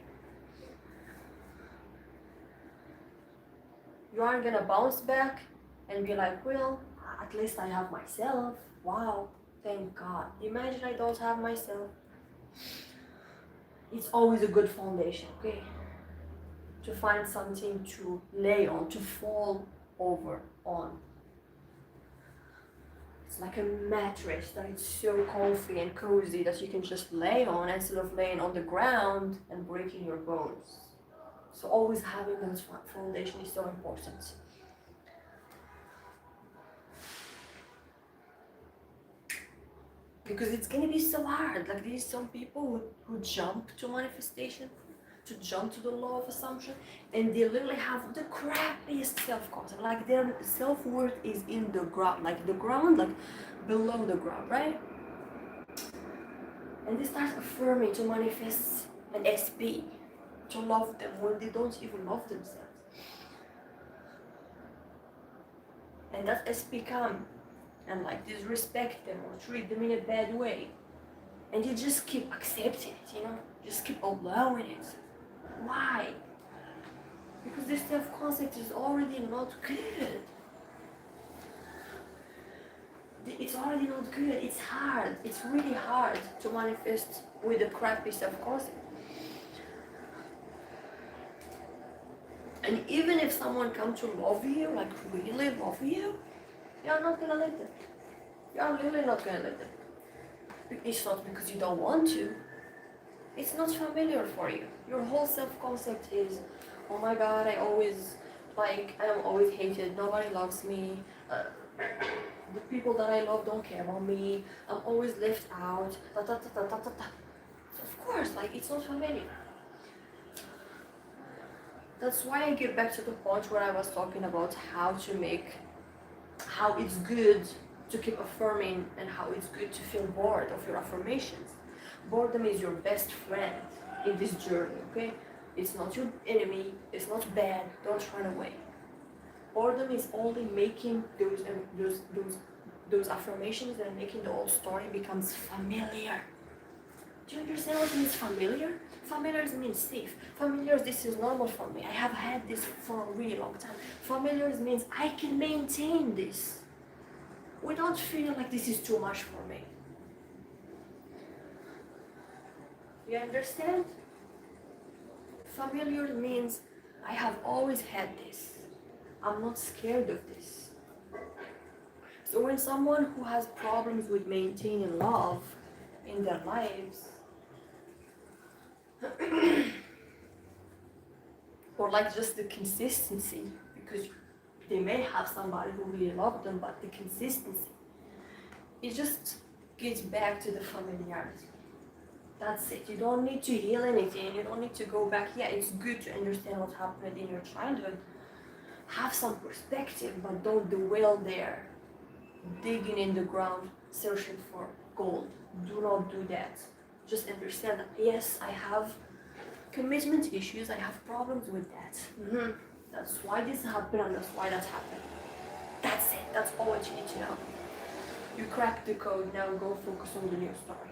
You aren't gonna bounce back and be like, well, at least I have myself. Wow, thank God. Imagine I don't have myself. It's always a good foundation, okay? To find something to lay on, to fall over on. It's like a mattress that is so comfy and cozy that you can just lay on instead of laying on the ground and breaking your bones. So always having that foundation is so important. Because it's gonna be so hard. Like, there's some people who jump to manifestation, to jump to the law of assumption, and they literally have the crappiest self-concept. Like, their self-worth is in the ground, like below the ground, right? And they start affirming to manifest an SP, to love them when they don't even love themselves. And that SP come and like disrespect them or treat them in a bad way. And you just keep accepting it, you know? Just keep allowing it. Why? Because this self-concept is already not good. It's already not good. It's hard. It's really hard to manifest with a crappy self-concept. And even if someone comes to love you, like really love you, you're not gonna let them. You're really not gonna let them. It's not because you don't want to. It's not familiar for you. Your whole self-concept is, oh my god, I am always hated, nobody loves me, the people that I love don't care about me, I'm always left out, So of course, like, it's not familiar. That's why I get back to the point where I was talking about how it's good to keep affirming and how it's good to feel bored of your affirmations. Boredom is your best friend in this journey, okay? It's not your enemy, it's not bad, don't run away. Boredom is only making those affirmations that are making the whole story becomes familiar. Do you understand what means familiar? Familiar means safe. Familiar, this is normal for me. I have had this for a really long time. Familiar means I can maintain this without feeling like this is too much for me. You understand? Familiar means I have always had this. I'm not scared of this. So when someone who has problems with maintaining love in their lives, or like just the consistency, because they may have somebody who really loves them, but the consistency, it just gets back to the familiarity. That's it. You don't need to heal anything. You don't need to go back. Yeah, it's good to understand what happened in your childhood. Have some perspective, but don't dwell there, digging in the ground, searching for gold. Do not do that. Just understand that, yes, I have commitment issues. I have problems with that. That's why this happened and that's why that happened. That's it. That's all what you need to know. You cracked the code. Now go focus on the new story.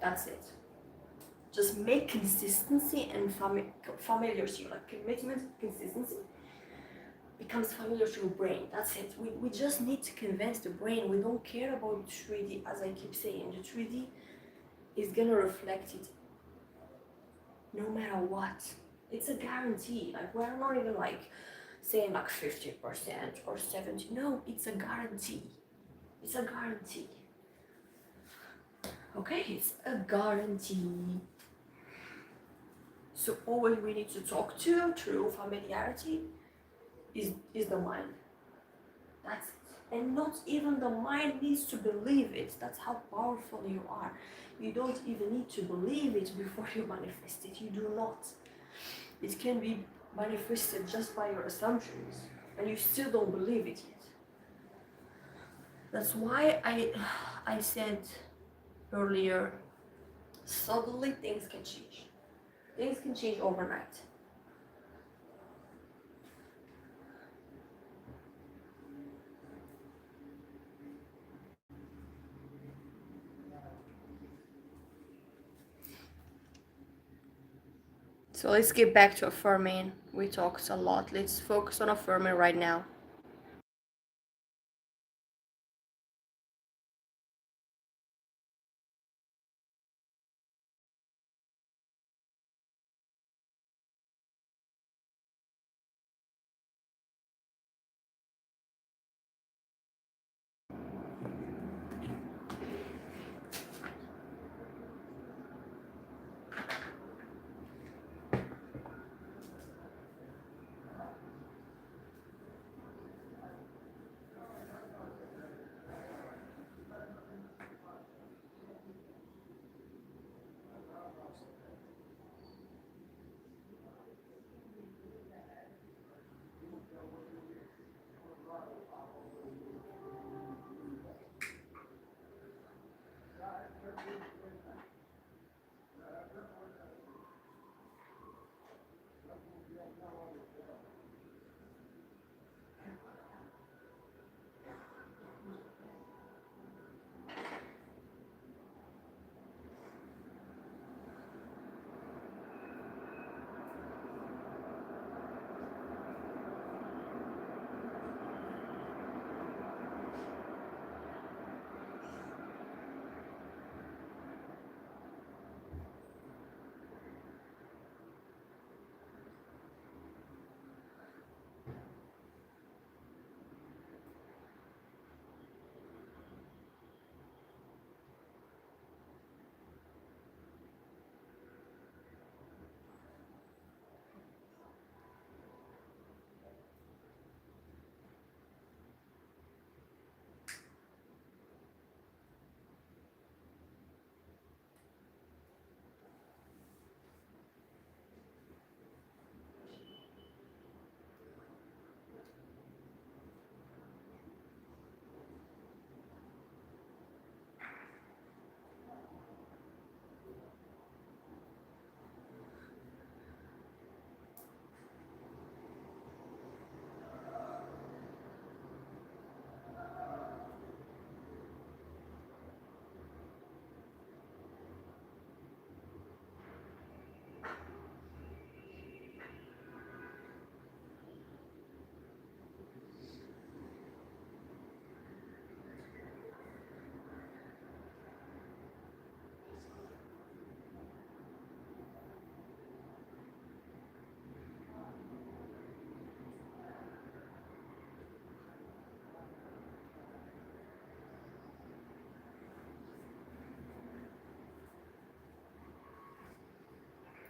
That's it. Just make consistency and familiar to you, like commitment, consistency becomes familiar to your brain. That's it. We just need to convince the brain. We don't care about 3D, as I keep saying. The 3D is gonna reflect it no matter what. It's a guarantee. Like, we're not even like saying like 50% or 70. No, it's a guarantee. It's a guarantee. Okay, it's a guarantee. So always we need to talk to through familiarity is the mind. That's it. And not even the mind needs to believe it. That's how powerful you are. You don't even need to believe it before you manifest it. You do not. It can be manifested just by your assumptions, and you still don't believe it yet. That's why I said earlier, suddenly things can change. Things can change overnight. So let's get back to affirming. We talked a lot. Let's focus on affirming right now.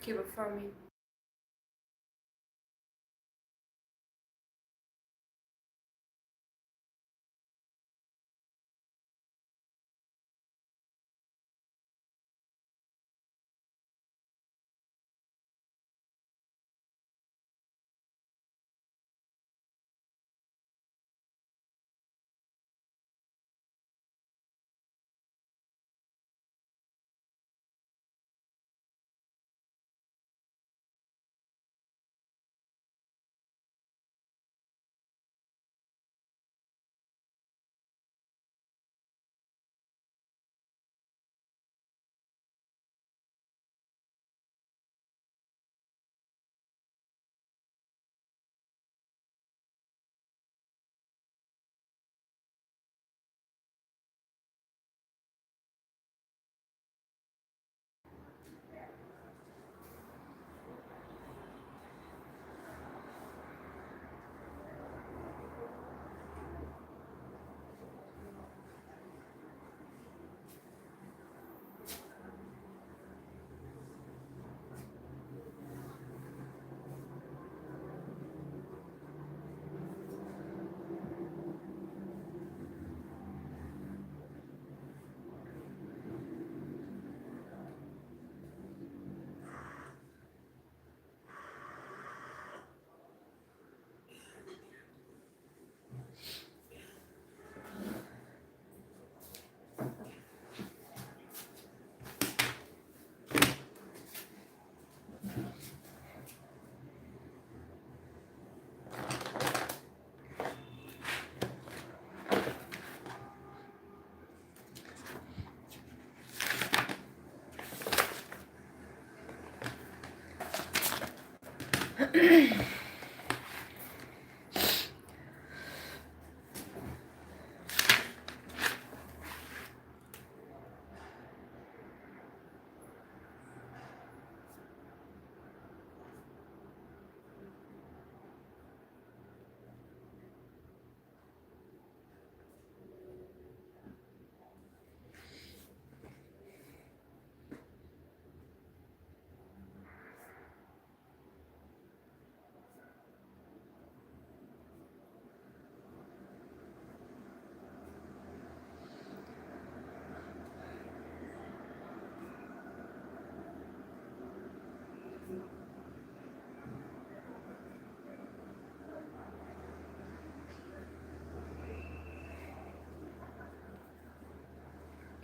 Keep affirming.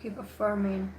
Keep affirming.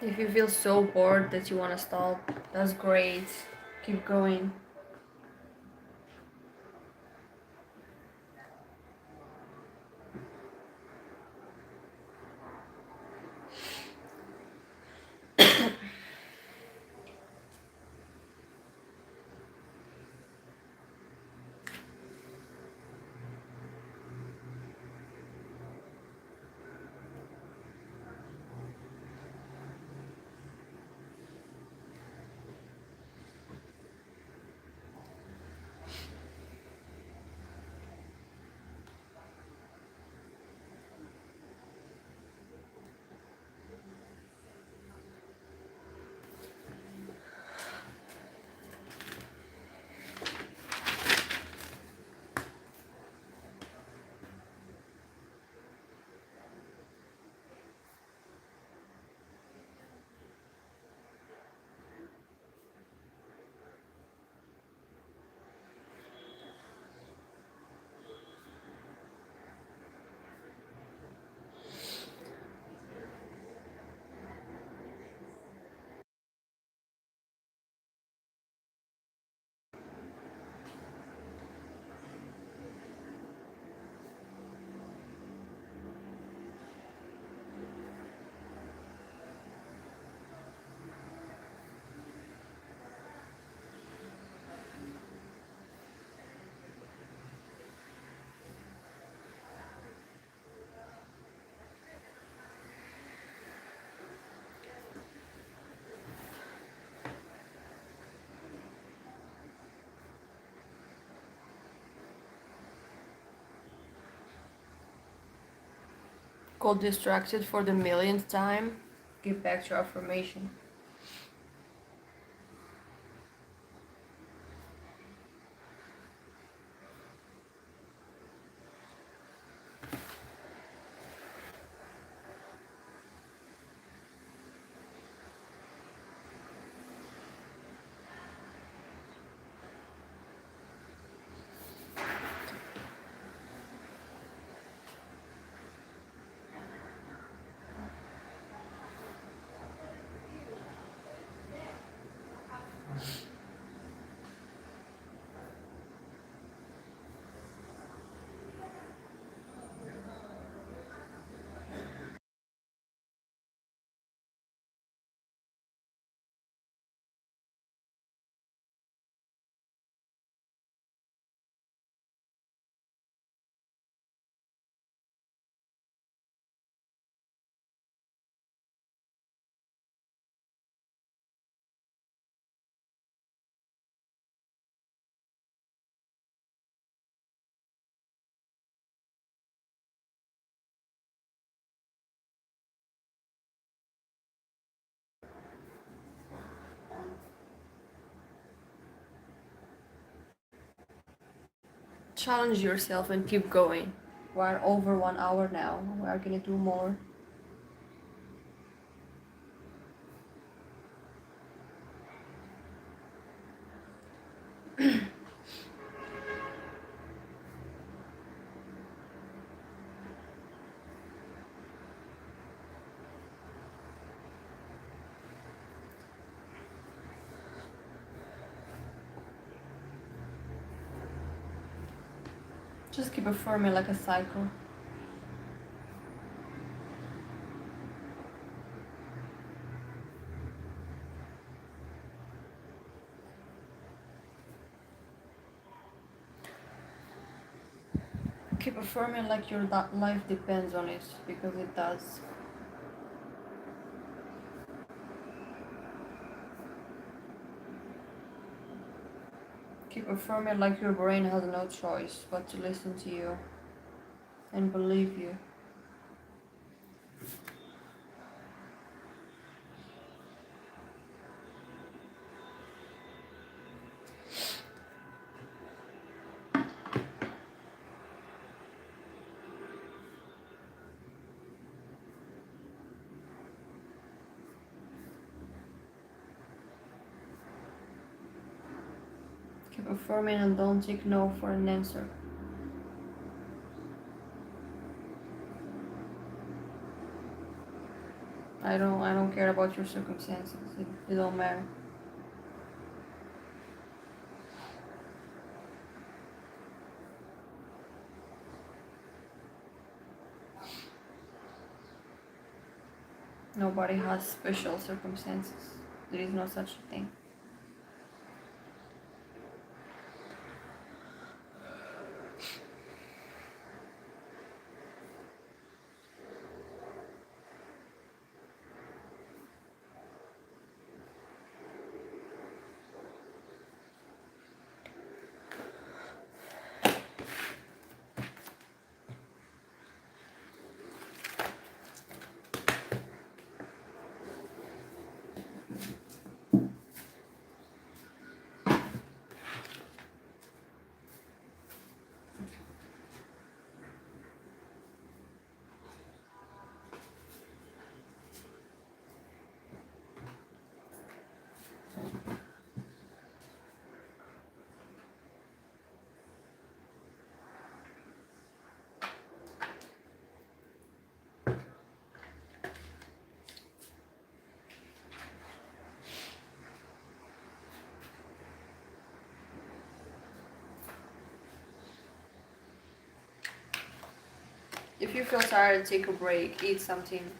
If you feel so bored that you want to stop, that's great. Keep going. Got distracted for the millionth time? Give back your affirmation. Challenge yourself and keep going. We're over 1 hour now. We're gonna do more. Just keep affirming like a cycle. Keep affirming like your life depends on it, because it does. Keep affirming like your brain has no choice but to listen to you and believe you. Keep affirming and don't take no for an answer. I don't care about your circumstances. It don't matter. Nobody has special circumstances. There is no such thing. If you feel tired, take a break, eat something,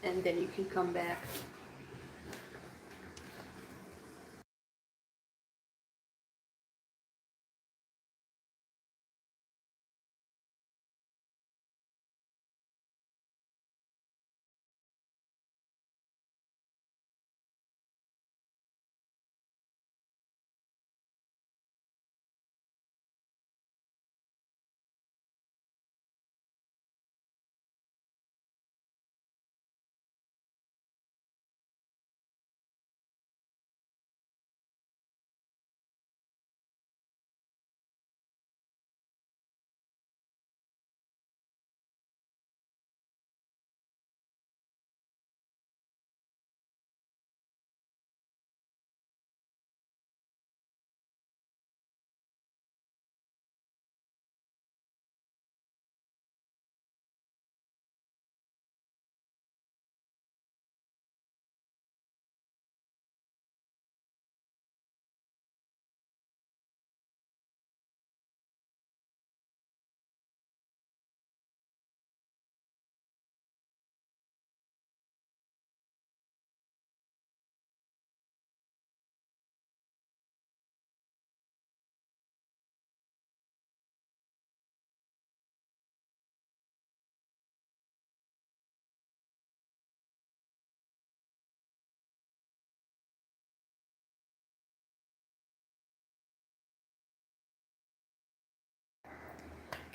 and then you can come back.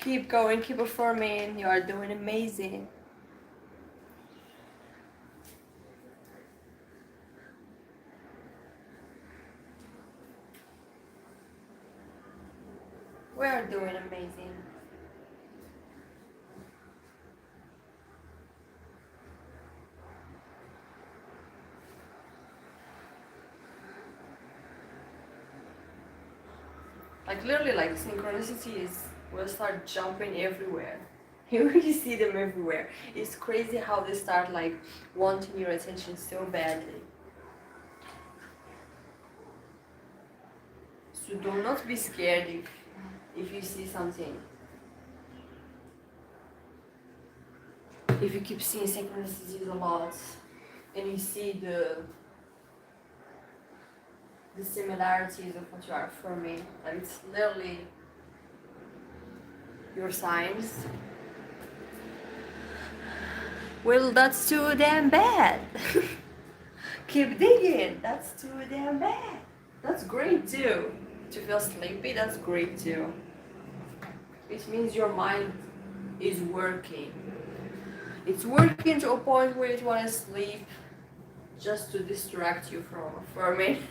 Keep going, keep affirming. You are doing amazing. We are doing amazing. Like literally, like synchronicities will start jumping everywhere. You really see them everywhere. It's crazy how they start like wanting your attention so badly. So do not be scared if you see something. If you keep seeing synchronicities a lot and you see the similarities of what you are affirming, like it's literally your signs. Well, that's too damn bad. Keep digging. That's too damn bad. That's great too. To feel sleepy, that's great too. It means your mind is working. It's working to a point where it want to sleep just to distract you from affirming.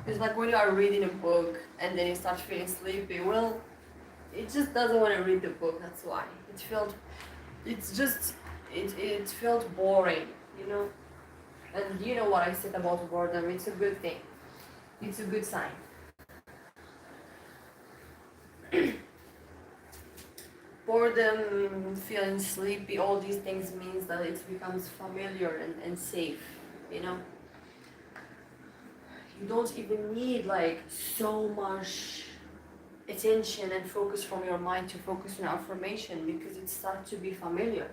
It's like when you are reading a book and then you start feeling sleepy. Well, it just doesn't want to read the book. That's why it felt boring, you know. And you know what I said about boredom. It's a good thing. It's a good sign. Boredom, feeling sleepy, all these things means that it becomes familiar and safe, you know. You don't even need like so much attention and focus from your mind to focus on affirmation, because it starts to be familiar.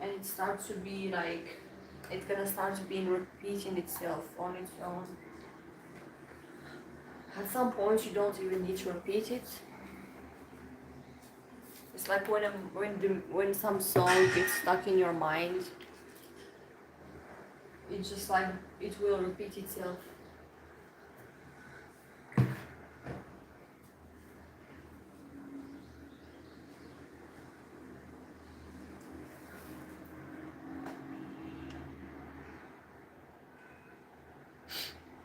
And it starts to be like, it's gonna start being repeating itself on its own. At some point you don't even need to repeat it. It's like when some song gets stuck in your mind, it's just like it will repeat itself.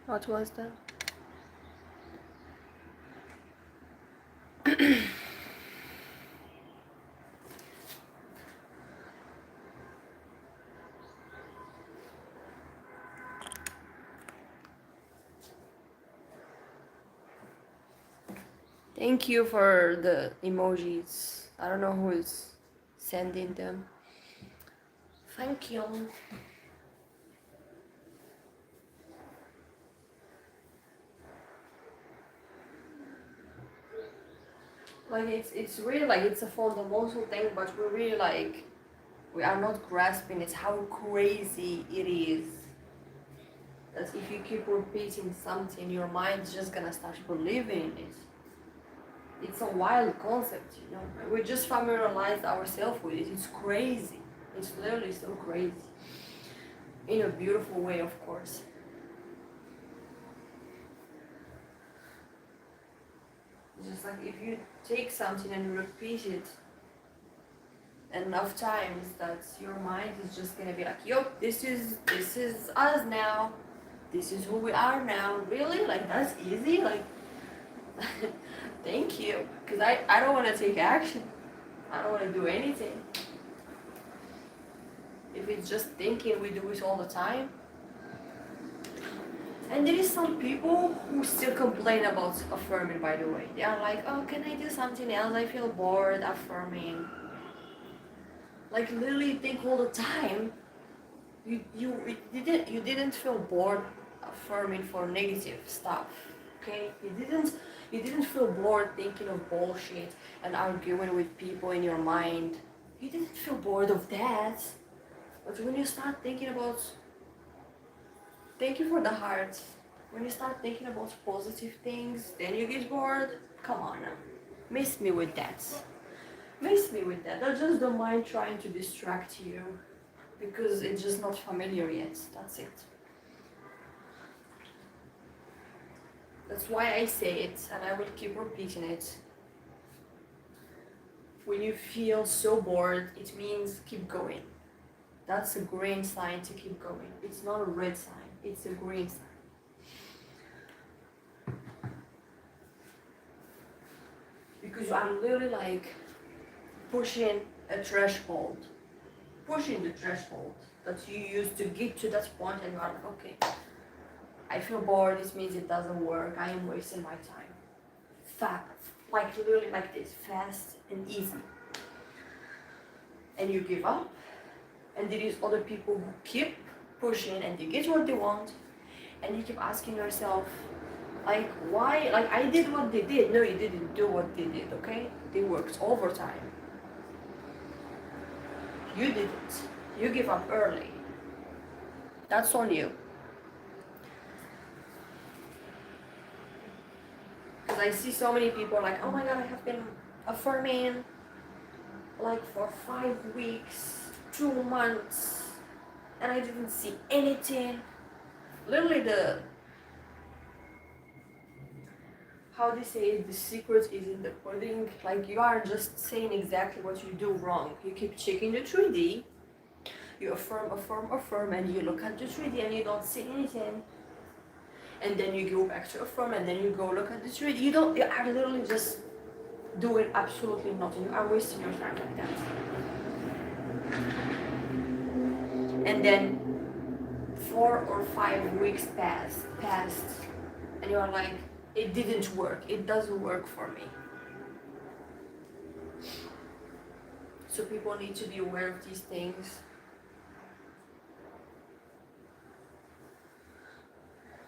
What was that? Thank you for the emojis. I don't know who is sending them. Thank you. Like it's really like it's a fundamental thing, but we are not grasping it how crazy it is. That if you keep repeating something, your mind's just gonna start believing in it. It's a wild concept, you know. We just familiarized ourselves with it. It's crazy. It's literally so crazy. In a beautiful way, of course. It's just like if you take something and repeat it enough times, that your mind is just gonna be like, yo, this is us now. This is who we are now. Really? Like that's easy? Like thank you. Because I don't want to take action. I don't want to do anything. If it's just thinking, we do it all the time. And there is some people who still complain about affirming, by the way. They are like, oh, can I do something else? I feel bored affirming. Like literally think all the time. You didn't feel bored affirming for negative stuff. Okay? You didn't feel bored thinking of bullshit and arguing with people in your mind. You didn't feel bored of that. But when you start thinking about, thank you for the heart. When you start thinking about positive things, then you get bored. Come on now. Miss me with that. Miss me with that. That's just the mind trying to distract you because it's just not familiar yet. That's it. That's why I say it, and I will keep repeating it. When you feel so bored, it means keep going. That's a green sign to keep going. It's not a red sign, it's a green sign. Because you are literally like pushing a threshold. Pushing the threshold that you use to get to that point, and you are like, okay, I feel bored, this means it doesn't work, I am wasting my time. Like literally like this, fast and easy. And you give up, and there is other people who keep pushing and they get what they want, and you keep asking yourself, like, why? Like, I did what they did. No, you didn't do what they did, okay? They worked overtime. You didn't. You give up early. That's on you. Because I see so many people like, oh my god, I have been affirming like for 5 weeks, 2 months, and I didn't see anything. Literally how they say it, the secret is in the pudding. Like, you are just saying exactly what you do wrong. You keep checking the 3D, you affirm, and you look at the 3D and you don't see anything. And then you go back to affirm, and then you go look at the 3D. You are literally just doing absolutely nothing. You are wasting your time like that. And then 4 or 5 weeks passed, and you are like, it didn't work. It doesn't work for me. So people need to be aware of these things.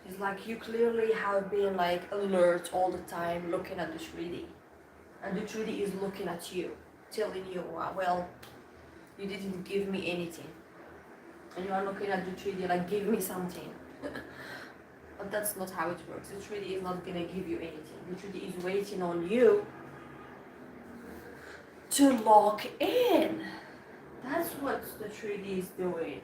It's like you clearly have been like alert all the time looking at the 3D. And the 3D is looking at you, telling you, well, you didn't give me anything. And you are looking at the 3D like, give me something. But that's not how it works. The 3D is not going to give you anything. The 3D is waiting on you to lock in. That's what the 3D is doing.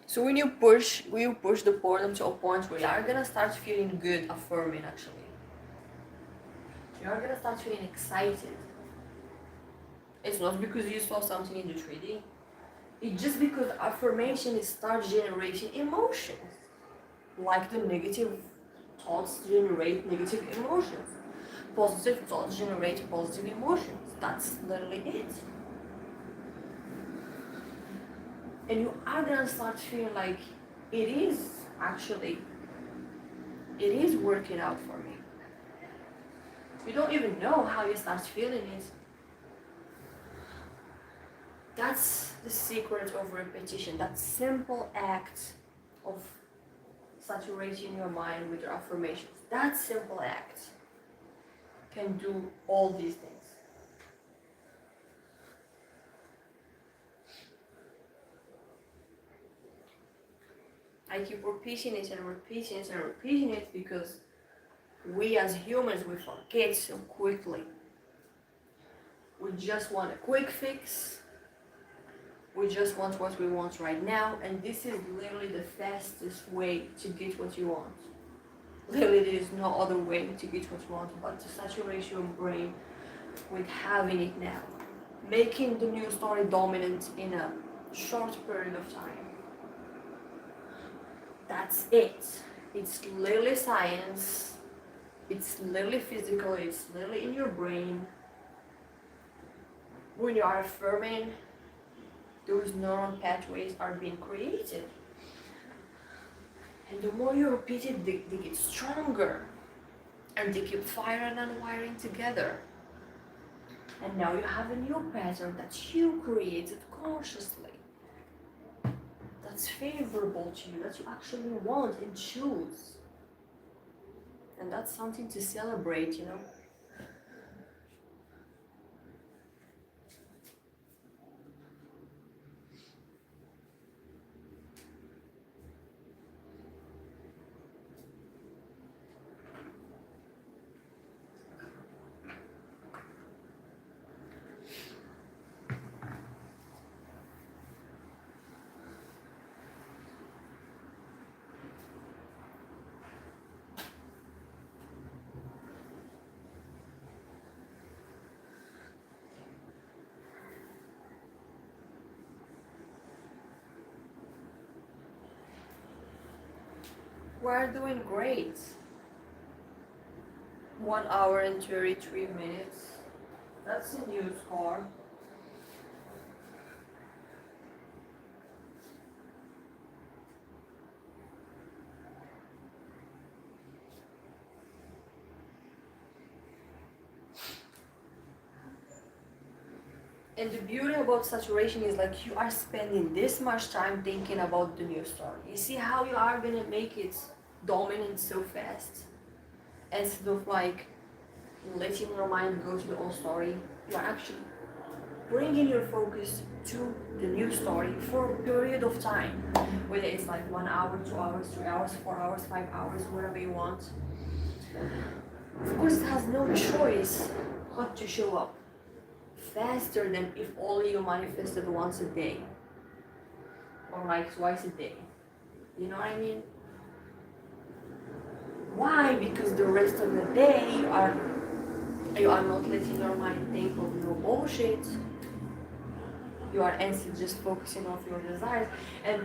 So when you push the boredom to a point where you are gonna start feeling good affirming, actually. You are gonna start feeling excited. It's not because you saw something in the 3D. It's just because affirmation starts generating emotions. Like the negative thoughts generate negative emotions. Positive thoughts generate positive emotions. That's literally it. And you are gonna start feeling like it is working out for me. You don't even know how you start feeling it. That's the secret of repetition. That simple act of saturating your mind with your affirmations. That simple act can do all these things. I keep repeating it and repeating it and repeating it because we as humans, we forget so quickly. We just want a quick fix. We just want what we want right now, and this is literally the fastest way to get what you want. Literally, there is no other way to get what you want but to saturate your brain with having it now. Making the new story dominant in a short period of time. That's it. It's literally science. It's literally physical. It's literally in your brain. When you are affirming, those neuron pathways are being created. And the more you repeat it, they get stronger. And they keep firing and wiring together. And now you have a new pattern that you created consciously. That's favorable to you, that you actually want and choose. And that's something to celebrate, you know. We're doing great. 1 hour and 33 minutes. That's a new score. And the beauty about saturation is like you are spending this much time thinking about the new story. You see how you are gonna make it dominant so fast? Instead of like letting your mind go to the old story, you are actually bringing your focus to the new story for a period of time. Whether it's like 1 hour, 2 hours, 3 hours, 4 hours, 5 hours, whatever you want. Of course, it has no choice but to show up faster than if only you manifested once a day or like twice a day. You know what I mean? Why? Because the rest of the day you are not letting your mind think of your bullshit. You are instead just focusing on your desires, and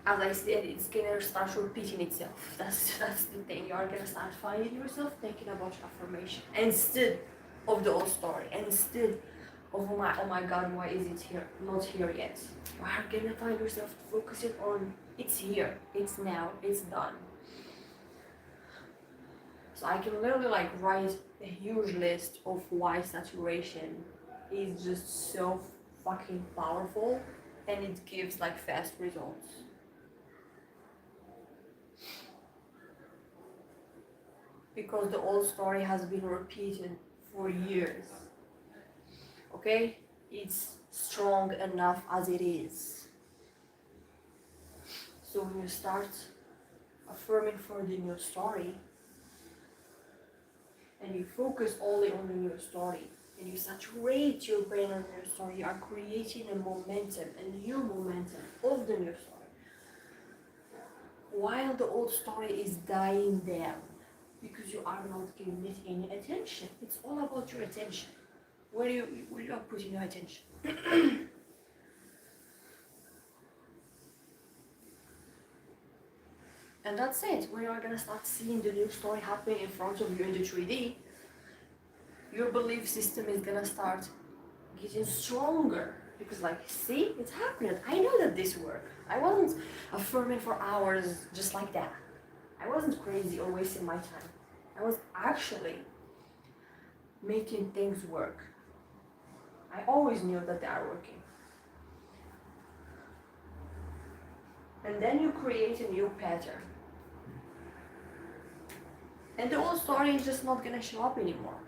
as I said, it's gonna start repeating itself. That's the thing. You are gonna start finding yourself thinking about your affirmation instead of the old story, instead of oh my god, why is it here not here yet? You are gonna find yourself focusing on it's here, it's now, it's done. So I can literally like write a huge list of why saturation is just so fucking powerful and it gives like fast results. Because the old story has been repeated for years. Okay? It's strong enough as it is. So when you start affirming for the new story and you focus only on the new story and you saturate your brain on the new story, you are creating a momentum, a new momentum of the new story. While the old story is dying down because you are not giving it any attention. It's all about your attention. Where you are putting your attention. And that's it. When you are gonna start seeing the new story happening in front of you in the 3D, your belief system is gonna start getting stronger. Because like, see, it's happening. I know that this works. I wasn't affirming for hours just like that. I wasn't crazy or wasting my time. I was actually making things work. I always knew that they are working. And then you create a new pattern. And the old story is just not gonna show up anymore.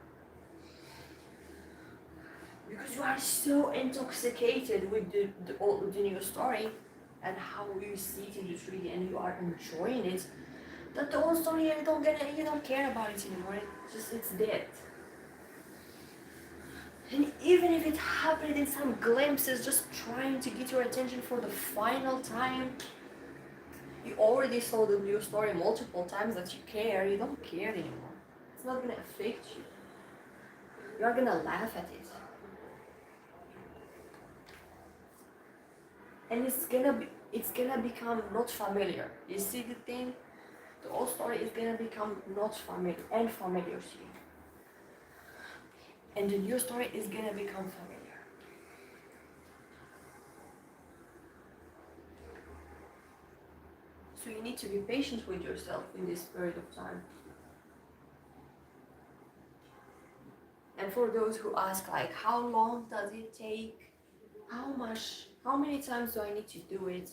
Because you are so intoxicated with the new story and how you see it in the 3D and you are enjoying it, that the old story you don't care about it anymore. It's dead. And even if it happened in some glimpses, just trying to get your attention for the final time, you already saw the new story multiple times that you care. You don't care anymore. It's not gonna affect you. You are gonna laugh at it. And it's gonna become not familiar. You see the thing? The old story is gonna become not familiar and familiar to you. And the new story is gonna become familiar. So you need to be patient with yourself in this period of time. And for those who ask like, how long does it take? How many times do I need to do it?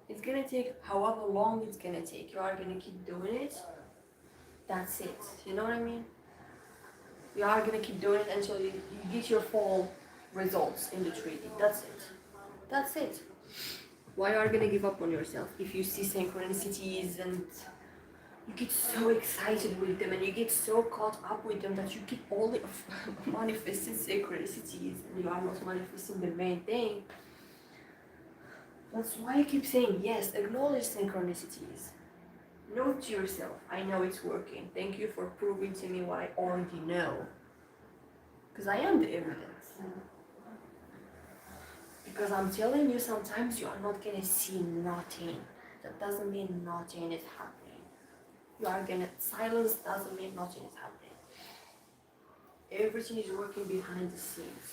It's gonna take however long it's gonna take. You are gonna keep doing it. That's it. You know what I mean? You are gonna keep doing it until you get your full results in the 3D. That's it. That's it. Why are you gonna give up on yourself if you see synchronicities and you get so excited with them and you get so caught up with them that you keep only manifesting synchronicities and you are not manifesting the main thing? That's why I keep saying yes, acknowledge synchronicities. Note to yourself, I know it's working. Thank you for proving to me what I already know. Because I am the evidence. Because I'm telling you, sometimes you are not gonna see nothing. that doesn't mean nothing is happening. You are gonna, silence doesn't mean nothing is happening. Everything is working behind the scenes.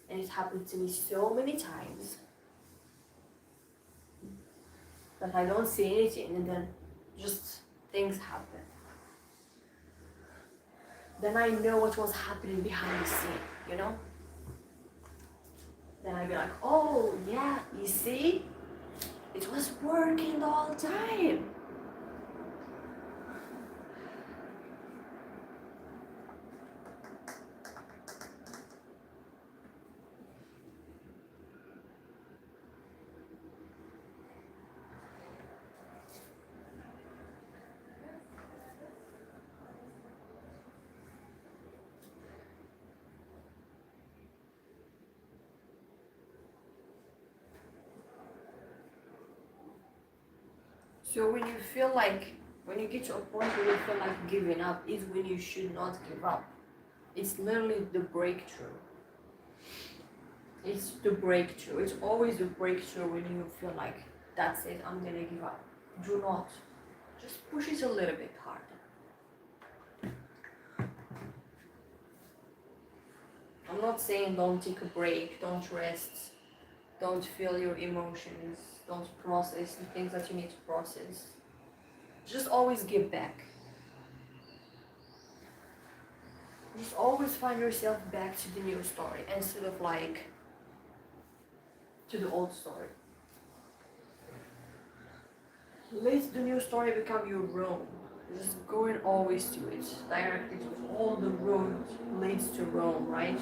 And it happened to me so many times that I don't see anything, and then just things happen. Then I know what was happening behind the scene, you know? Then I'd be like, oh yeah, you see? It was working the whole time. So when you feel like, when you get to a point where you feel like giving up, is when you should not give up. It's literally the breakthrough. It's the breakthrough. It's always the breakthrough when you feel like, that's it, I'm gonna give up. Do not. Just push it a little bit harder. I'm not saying don't take a break, don't rest, don't feel your emotions, don't process the things that you need to process. Just always give back. Just always find yourself back to the new story instead of like to the old story. Let the new story become your Rome. Just going always to it, directly to all the road leads to Rome, right?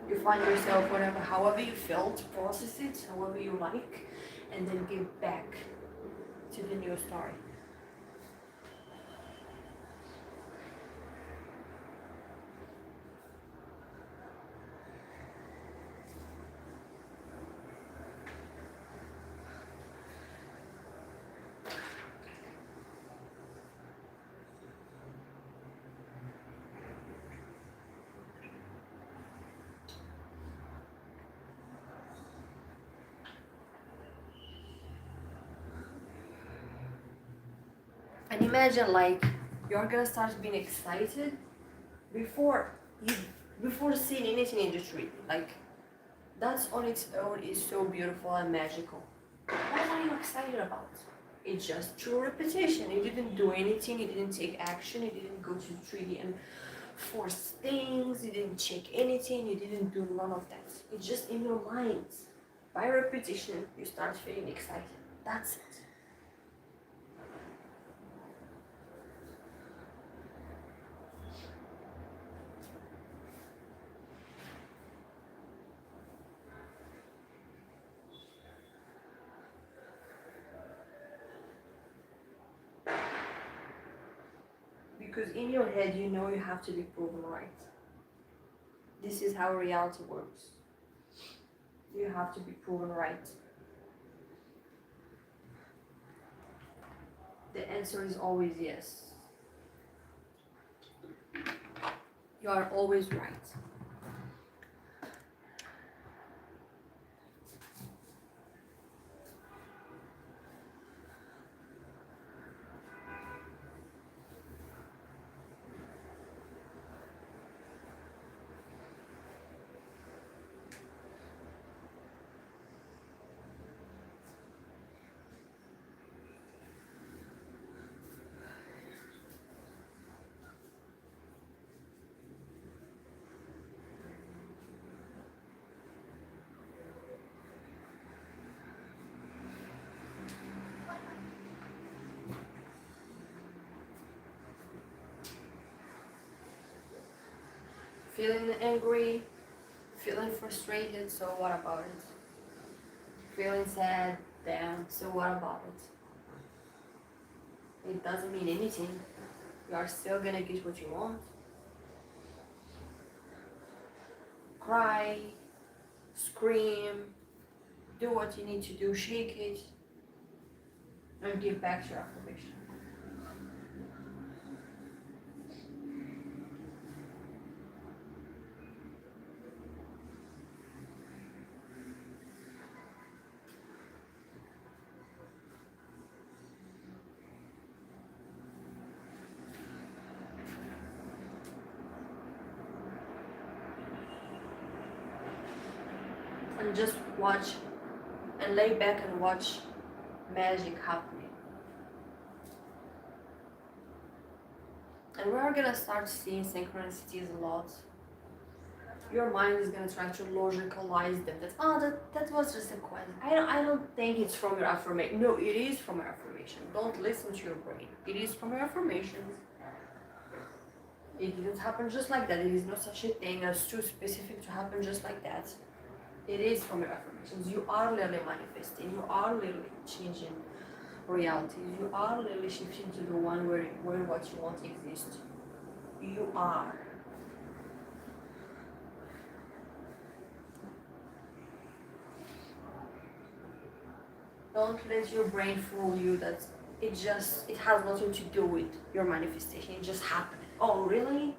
You find yourself whatever, however you felt, process it, however you like, and then give back to the new story. And imagine like you're gonna start being excited before seeing anything in the tree. Like that's on its own is so beautiful and magical. What are you excited about? It's just through repetition. You didn't do anything, you didn't take action, you didn't go to the tree and force things, you didn't check anything, you didn't do none of that. It's just in your mind. By repetition, you start feeling excited. That's it. Because in your head, you know you have to be proven right. This is how reality works. You have to be proven right. The answer is always yes. You are always right. Feeling angry, feeling frustrated, so what about it? Feeling sad, damn, so what about it? It doesn't mean anything. You are still gonna get what you want. Cry, scream, do what you need to do, shake it, and give back your affirmation. and just watch and lay back and watch magic happening. And we are gonna start seeing synchronicities a lot. Your mind is gonna try to logicalize them. That was just a coincidence. I don't think it's from your affirmation. No, it is from your affirmation. Don't listen to your brain. It is from your affirmations. It didn't happen just like that. It is no such a thing as too specific to happen just like that. It is from your affirmations. You are literally manifesting. You are literally changing reality. You are literally shifting to the one where what you want exists. You are. Don't let your brain fool you that it has nothing to do with your manifestation. It just happened. Oh, really?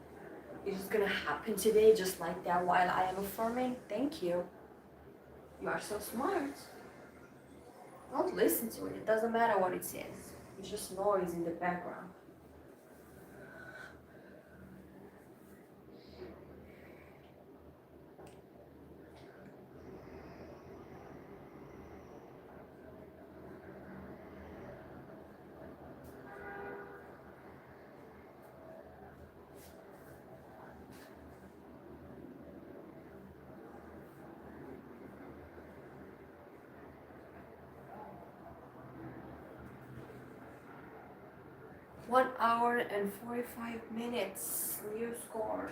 It's just gonna happen today just like that while I am affirming? Thank you. You are so smart. Don't listen to it. It doesn't matter what it says. It's just noise in the background. One hour and 45 minutes. New score.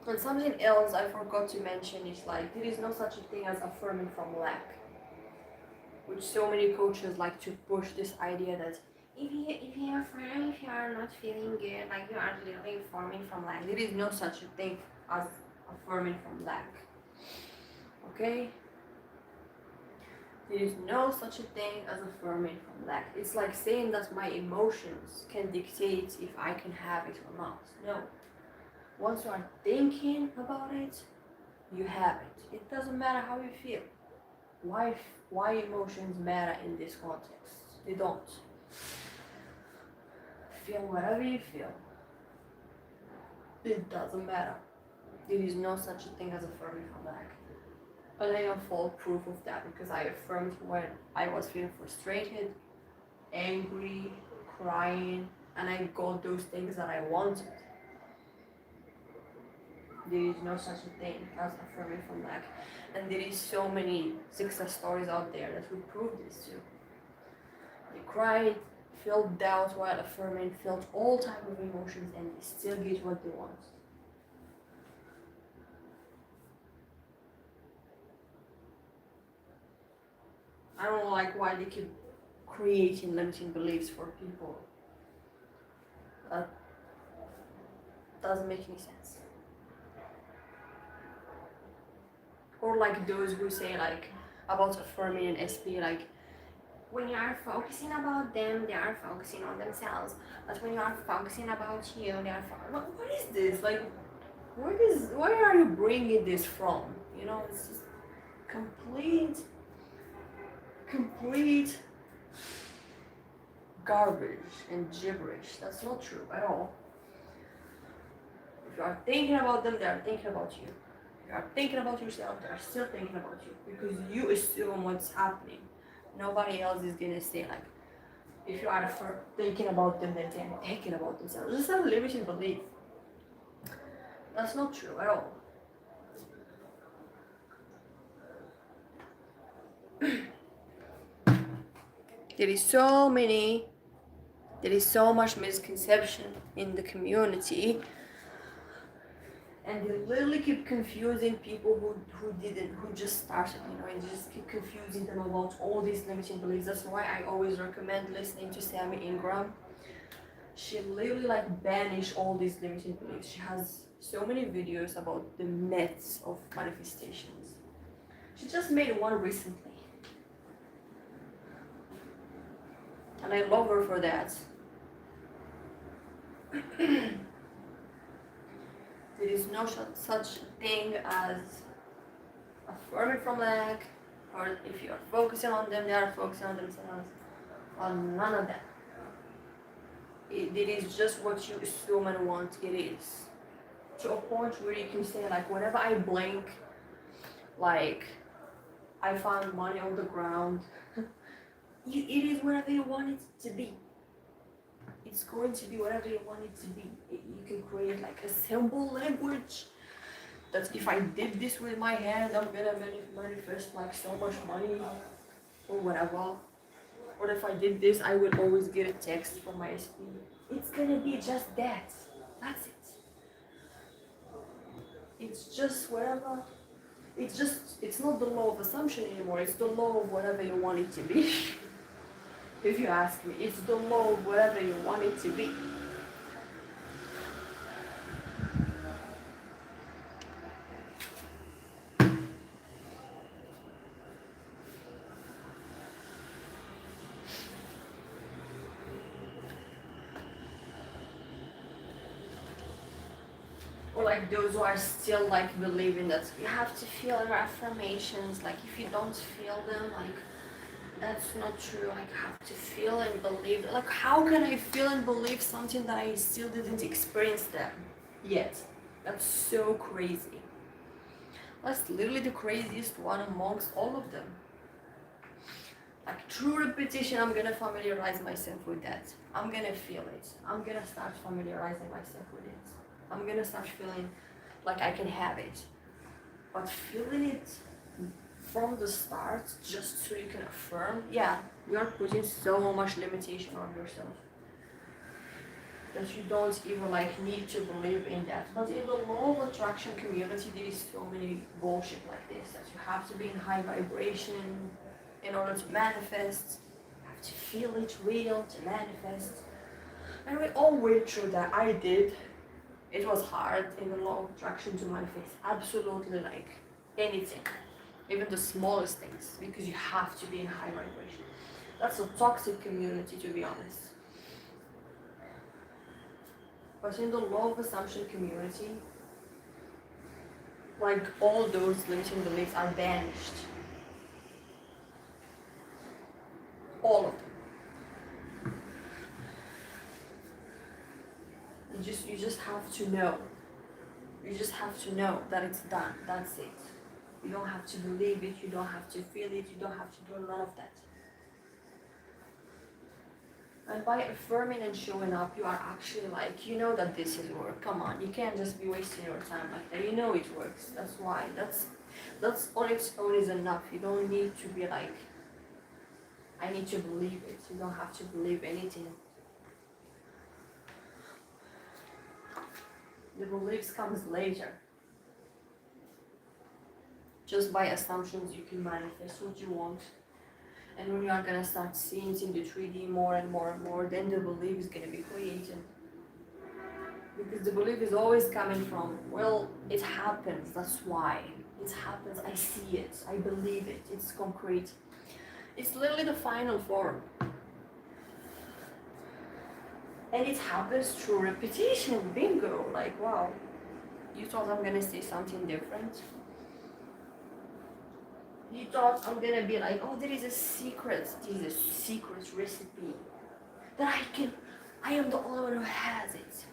And something else I forgot to mention is like there is no such a thing as affirming from lack, which so many coaches like to push this idea that if you affirm, if you are not feeling good, like you are literally affirming from lack. There is no such a thing as affirming from lack. Okay? There is no such a thing as affirming from lack. It's like saying that my emotions can dictate if I can have it or not. No. Once you are thinking about it, you have it. It doesn't matter how you feel. Why emotions matter in this context? They don't. Feel whatever you feel. It doesn't matter. There is no such a thing as affirming from lack. And I am full proof of that because I affirmed when I was feeling frustrated, angry, crying, and I got those things that I wanted. There is no such a thing as affirming from lack. And there is so many success stories out there that would prove this too. They cried, felt doubt while affirming, felt all type of emotions, and they still get what they want. I don't like why they keep creating limiting beliefs for people. That doesn't make any sense. Or like those who say like about affirming an SP, like when you are focusing about them, they are focusing on themselves. But when you are focusing about you, they are what is this? Like, where are you bringing this from? You know, it's just complete garbage and gibberish. That's not true at all. If you are thinking about them, they are thinking about you. If you are thinking about yourself, they are still thinking about you because you assume what's happening. Nobody else is gonna say like, if you are thinking about them, then they are thinking about themselves. This is a limiting belief. That's not true at all. There is so much misconception in the community, and they literally keep confusing people who just started, you know, and just keep confusing them about all these limiting beliefs. That's why I always recommend listening to Sammy Ingram. She literally like banished all these limiting beliefs. She has so many videos about the myths of manifestations. She just made one recently. And I love her for that. There is no such thing as affirming from lack, or if you are focusing on them, they are focusing on themselves, or none of that. It is just what you assume and want it is. To a point where you can say, like, whenever I blink, like, I found money on the ground. It is whatever you want it to be. It's going to be whatever you want it to be. You can create like a simple language that if I did this with my hand, I'm gonna manifest like so much money or whatever. Or if I did this, I will always get a text from my SP. It's gonna be just that. That's it. It's just whatever. It's not the law of assumption anymore. It's the law of whatever you want it to be. If you ask me, it's the law of whatever you want it to be. Or like those who are still like believing that you have to feel your affirmations, like if you don't feel them, like that's not true. Like I have to feel and believe. Like how can I feel and believe something that I still didn't experience them yet? That's so crazy. That's literally the craziest one amongst all of them. Like through repetition, I'm gonna familiarize myself with that. I'm gonna feel it. I'm gonna start familiarizing myself with it. I'm gonna start feeling like I can have it. But feeling it from the start, just so you can affirm, yeah, you are putting so much limitation on yourself that you don't even like need to believe in that. But in the law of attraction community, there is so many bullshit like this, that you have to be in high vibration in order to manifest. You have to feel it real to manifest. And we all went through that. I did. It was hard in the law of attraction to manifest absolutely like anything, even the smallest things, because you have to be in high vibration. That's a toxic community, to be honest. But in the law of assumption community, like all those limiting beliefs are banished. All of them. You just have to know. You just have to know that it's done. That's it. You don't have to believe it. You don't have to feel it. You don't have to do none of that. And by affirming and showing up, you are actually like, you know that this is work. Come on, you can't just be wasting your time like that. You know it works. That's why. That's on its own is enough. You don't need to be like, I need to believe it. You don't have to believe anything. The beliefs comes later. Just by assumptions, you can manifest what you want. And when you are gonna start seeing it in the 3D more and more and more, then the belief is gonna be created. Because the belief is always coming from, well, it happens, that's why. It happens, I see it, I believe it, it's concrete. It's literally the final form. And it happens through repetition, bingo, like wow. You thought I'm gonna say something different? You thought I'm gonna be like, oh, there is a secret recipe that I am the only one who has it.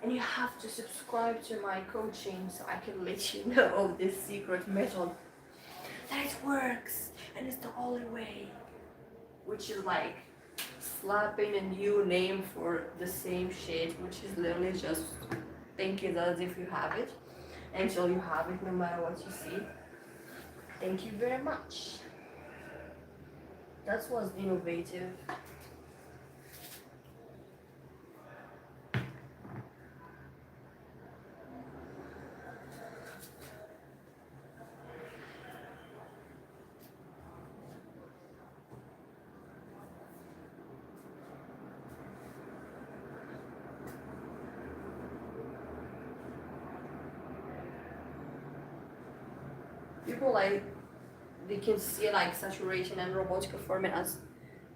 And you have to subscribe to my coaching so I can let you know of this secret method. That it works, and it's the only way. Which is like slapping a new name for the same shit, which is literally just think it as if you have it, until you have it no matter what you see. Thank you very much. That was innovative. People like, they can see like saturation and robotic affirmation as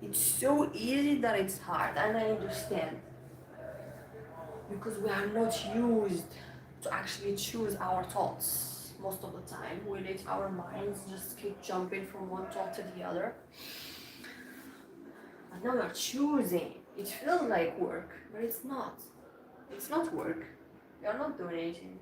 it's so easy that it's hard, and I understand. because we are not used to actually choose our thoughts most of the time. We let our minds just keep jumping from one thought to the other. And now you're choosing. It feels like work, but it's not. It's not work. You're not doing anything.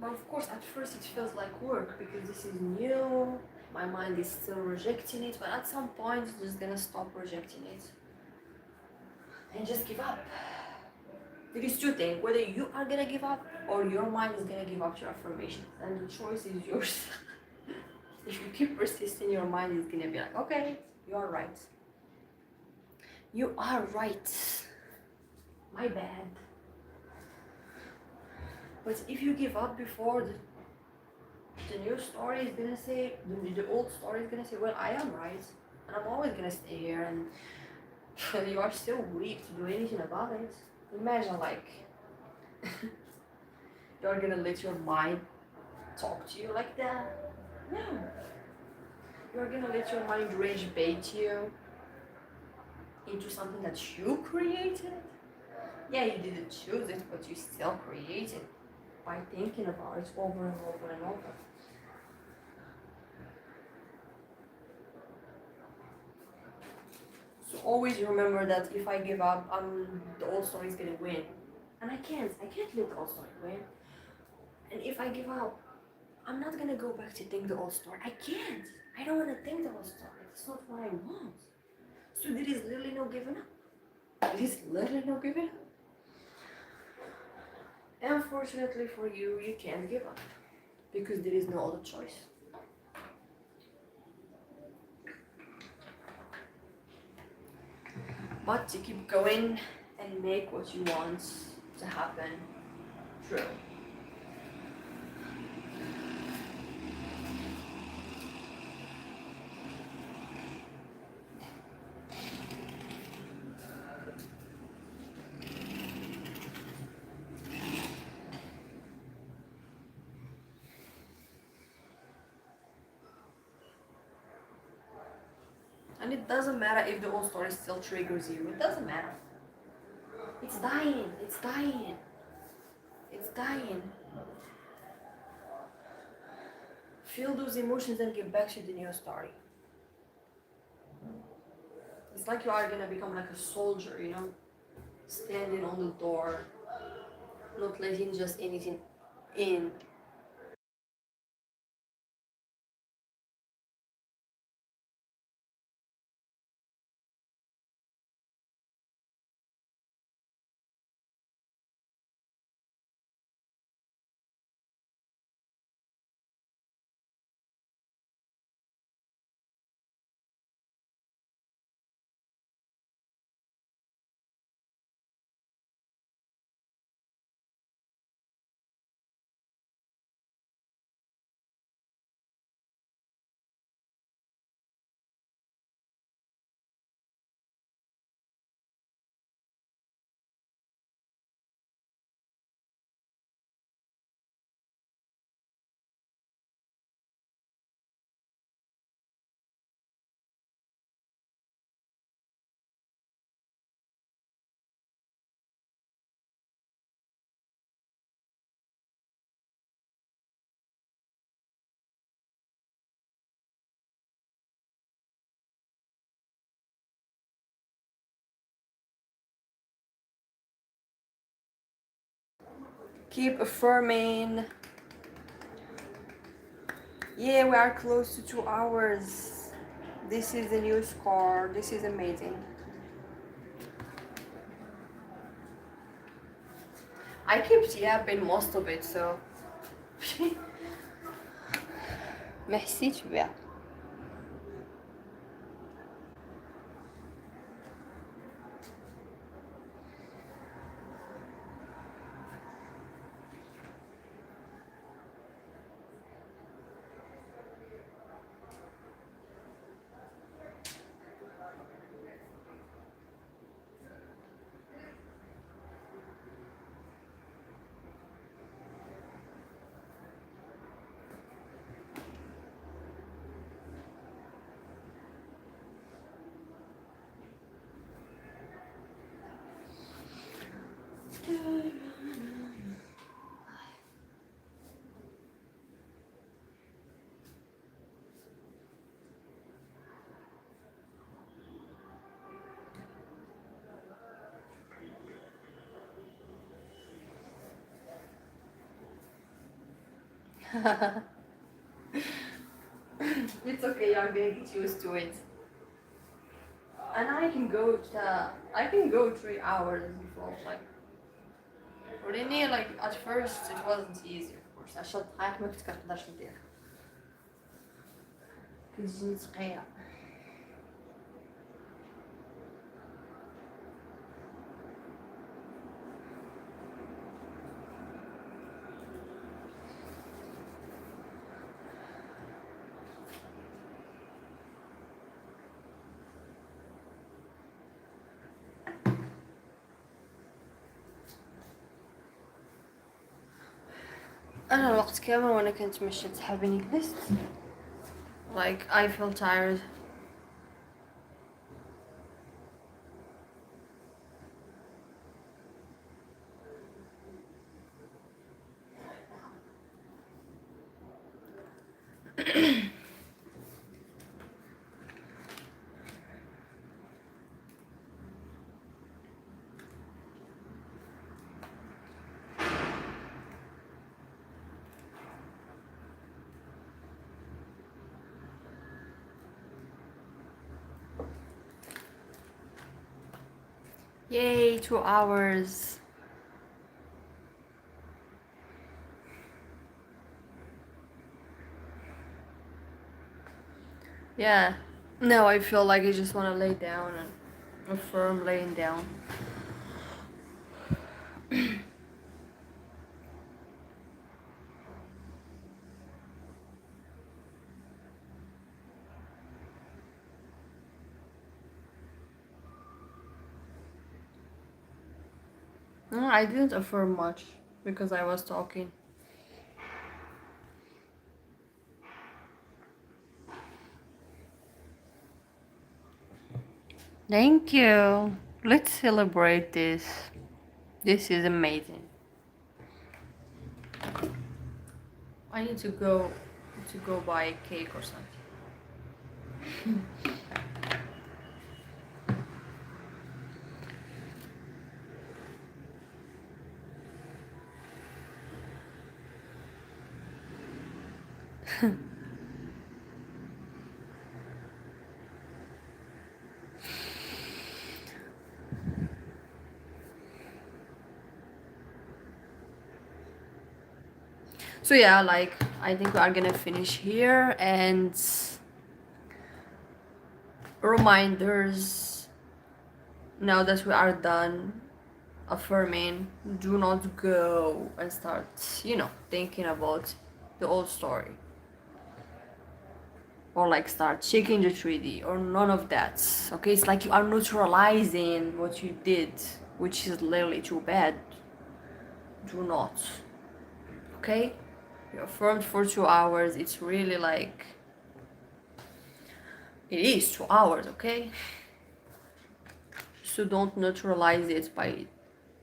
But of course, at first it feels like work because this is new. My mind is still rejecting it, but at some point it's just gonna stop rejecting it and just give up. There is two things: whether you are gonna give up or your mind is gonna give up your affirmations, and the choice is yours. If you keep persisting, your mind is gonna be like, okay, you are right. You are right. My bad. But if you give up before the new story is gonna say, the old story is gonna say, well, I am right, and I'm always gonna stay here, and you are still weak to do anything about it. Imagine, like, you're gonna let your mind talk to you like that? No. You're gonna let your mind rage bait you into something that you created? Yeah, you didn't choose it, but you still created by thinking about it over and over and over. So always remember that if I give up, the old story is gonna win. And I can't let the old story win. And if I give up, I'm not gonna go back to think the old story. I can't. I don't wanna think the old story. It's not what I want. So there is literally no giving up. There is literally no giving up. Unfortunately for you, you can't give up because there is no other choice. But to keep going and make what you want to happen true. And it doesn't matter if the old story still triggers you. It doesn't matter. It's dying. It's dying. It's dying. Feel those emotions and get back to the new story. It's like you are gonna become like a soldier, you know? Standing on the door, not letting just anything in. Keep affirming. Yeah, we are close to 2 hours. This is the new score. This is amazing. I kept yapping most of it, so. Merci, tu viens. It's okay, I'm gonna get used to it. And I can go 3 hours before, like, really, like, at first it wasn't easy, of course. عشان حياتي ما كنت كنقدرش نديرها. كتجيني ثقيلة. أنا الوقت كامل وأنا كنتمشى تحبني جلست. Like, I feel tired. Yay, 2 hours. Yeah. Now I feel like I just want to lay down and affirm laying down. No, I didn't affirm much because I was talking. Thank you. Let's celebrate this. This is amazing. I need to go buy a cake or something. So yeah, like, I think we are gonna finish here, and reminders now that we are done affirming. Do not go and start, thinking about the old story, or like start checking the 3D or none of that. Okay, it's like you are neutralizing what you did, which is literally too bad. Do not. Okay, you affirmed for 2 hours. It's really like, it is 2 hours. Okay, so don't neutralize it by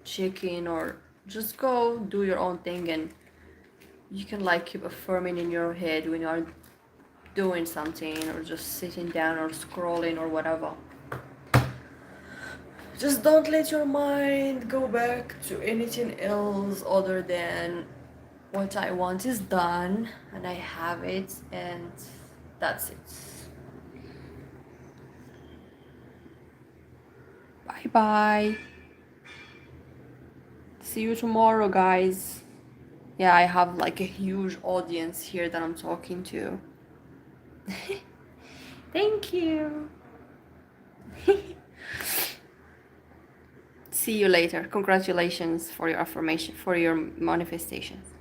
checking, or just go do your own thing, and you can like keep affirming in your head when you are doing something, or just sitting down or scrolling or whatever. Just don't let your mind go back to anything else other than what I want is done and I have it, and that's it. Bye bye. See you tomorrow, guys. Yeah, I have like a huge audience here that I'm talking to. Thank you. See you later. Congratulations for your affirmation, for your manifestations.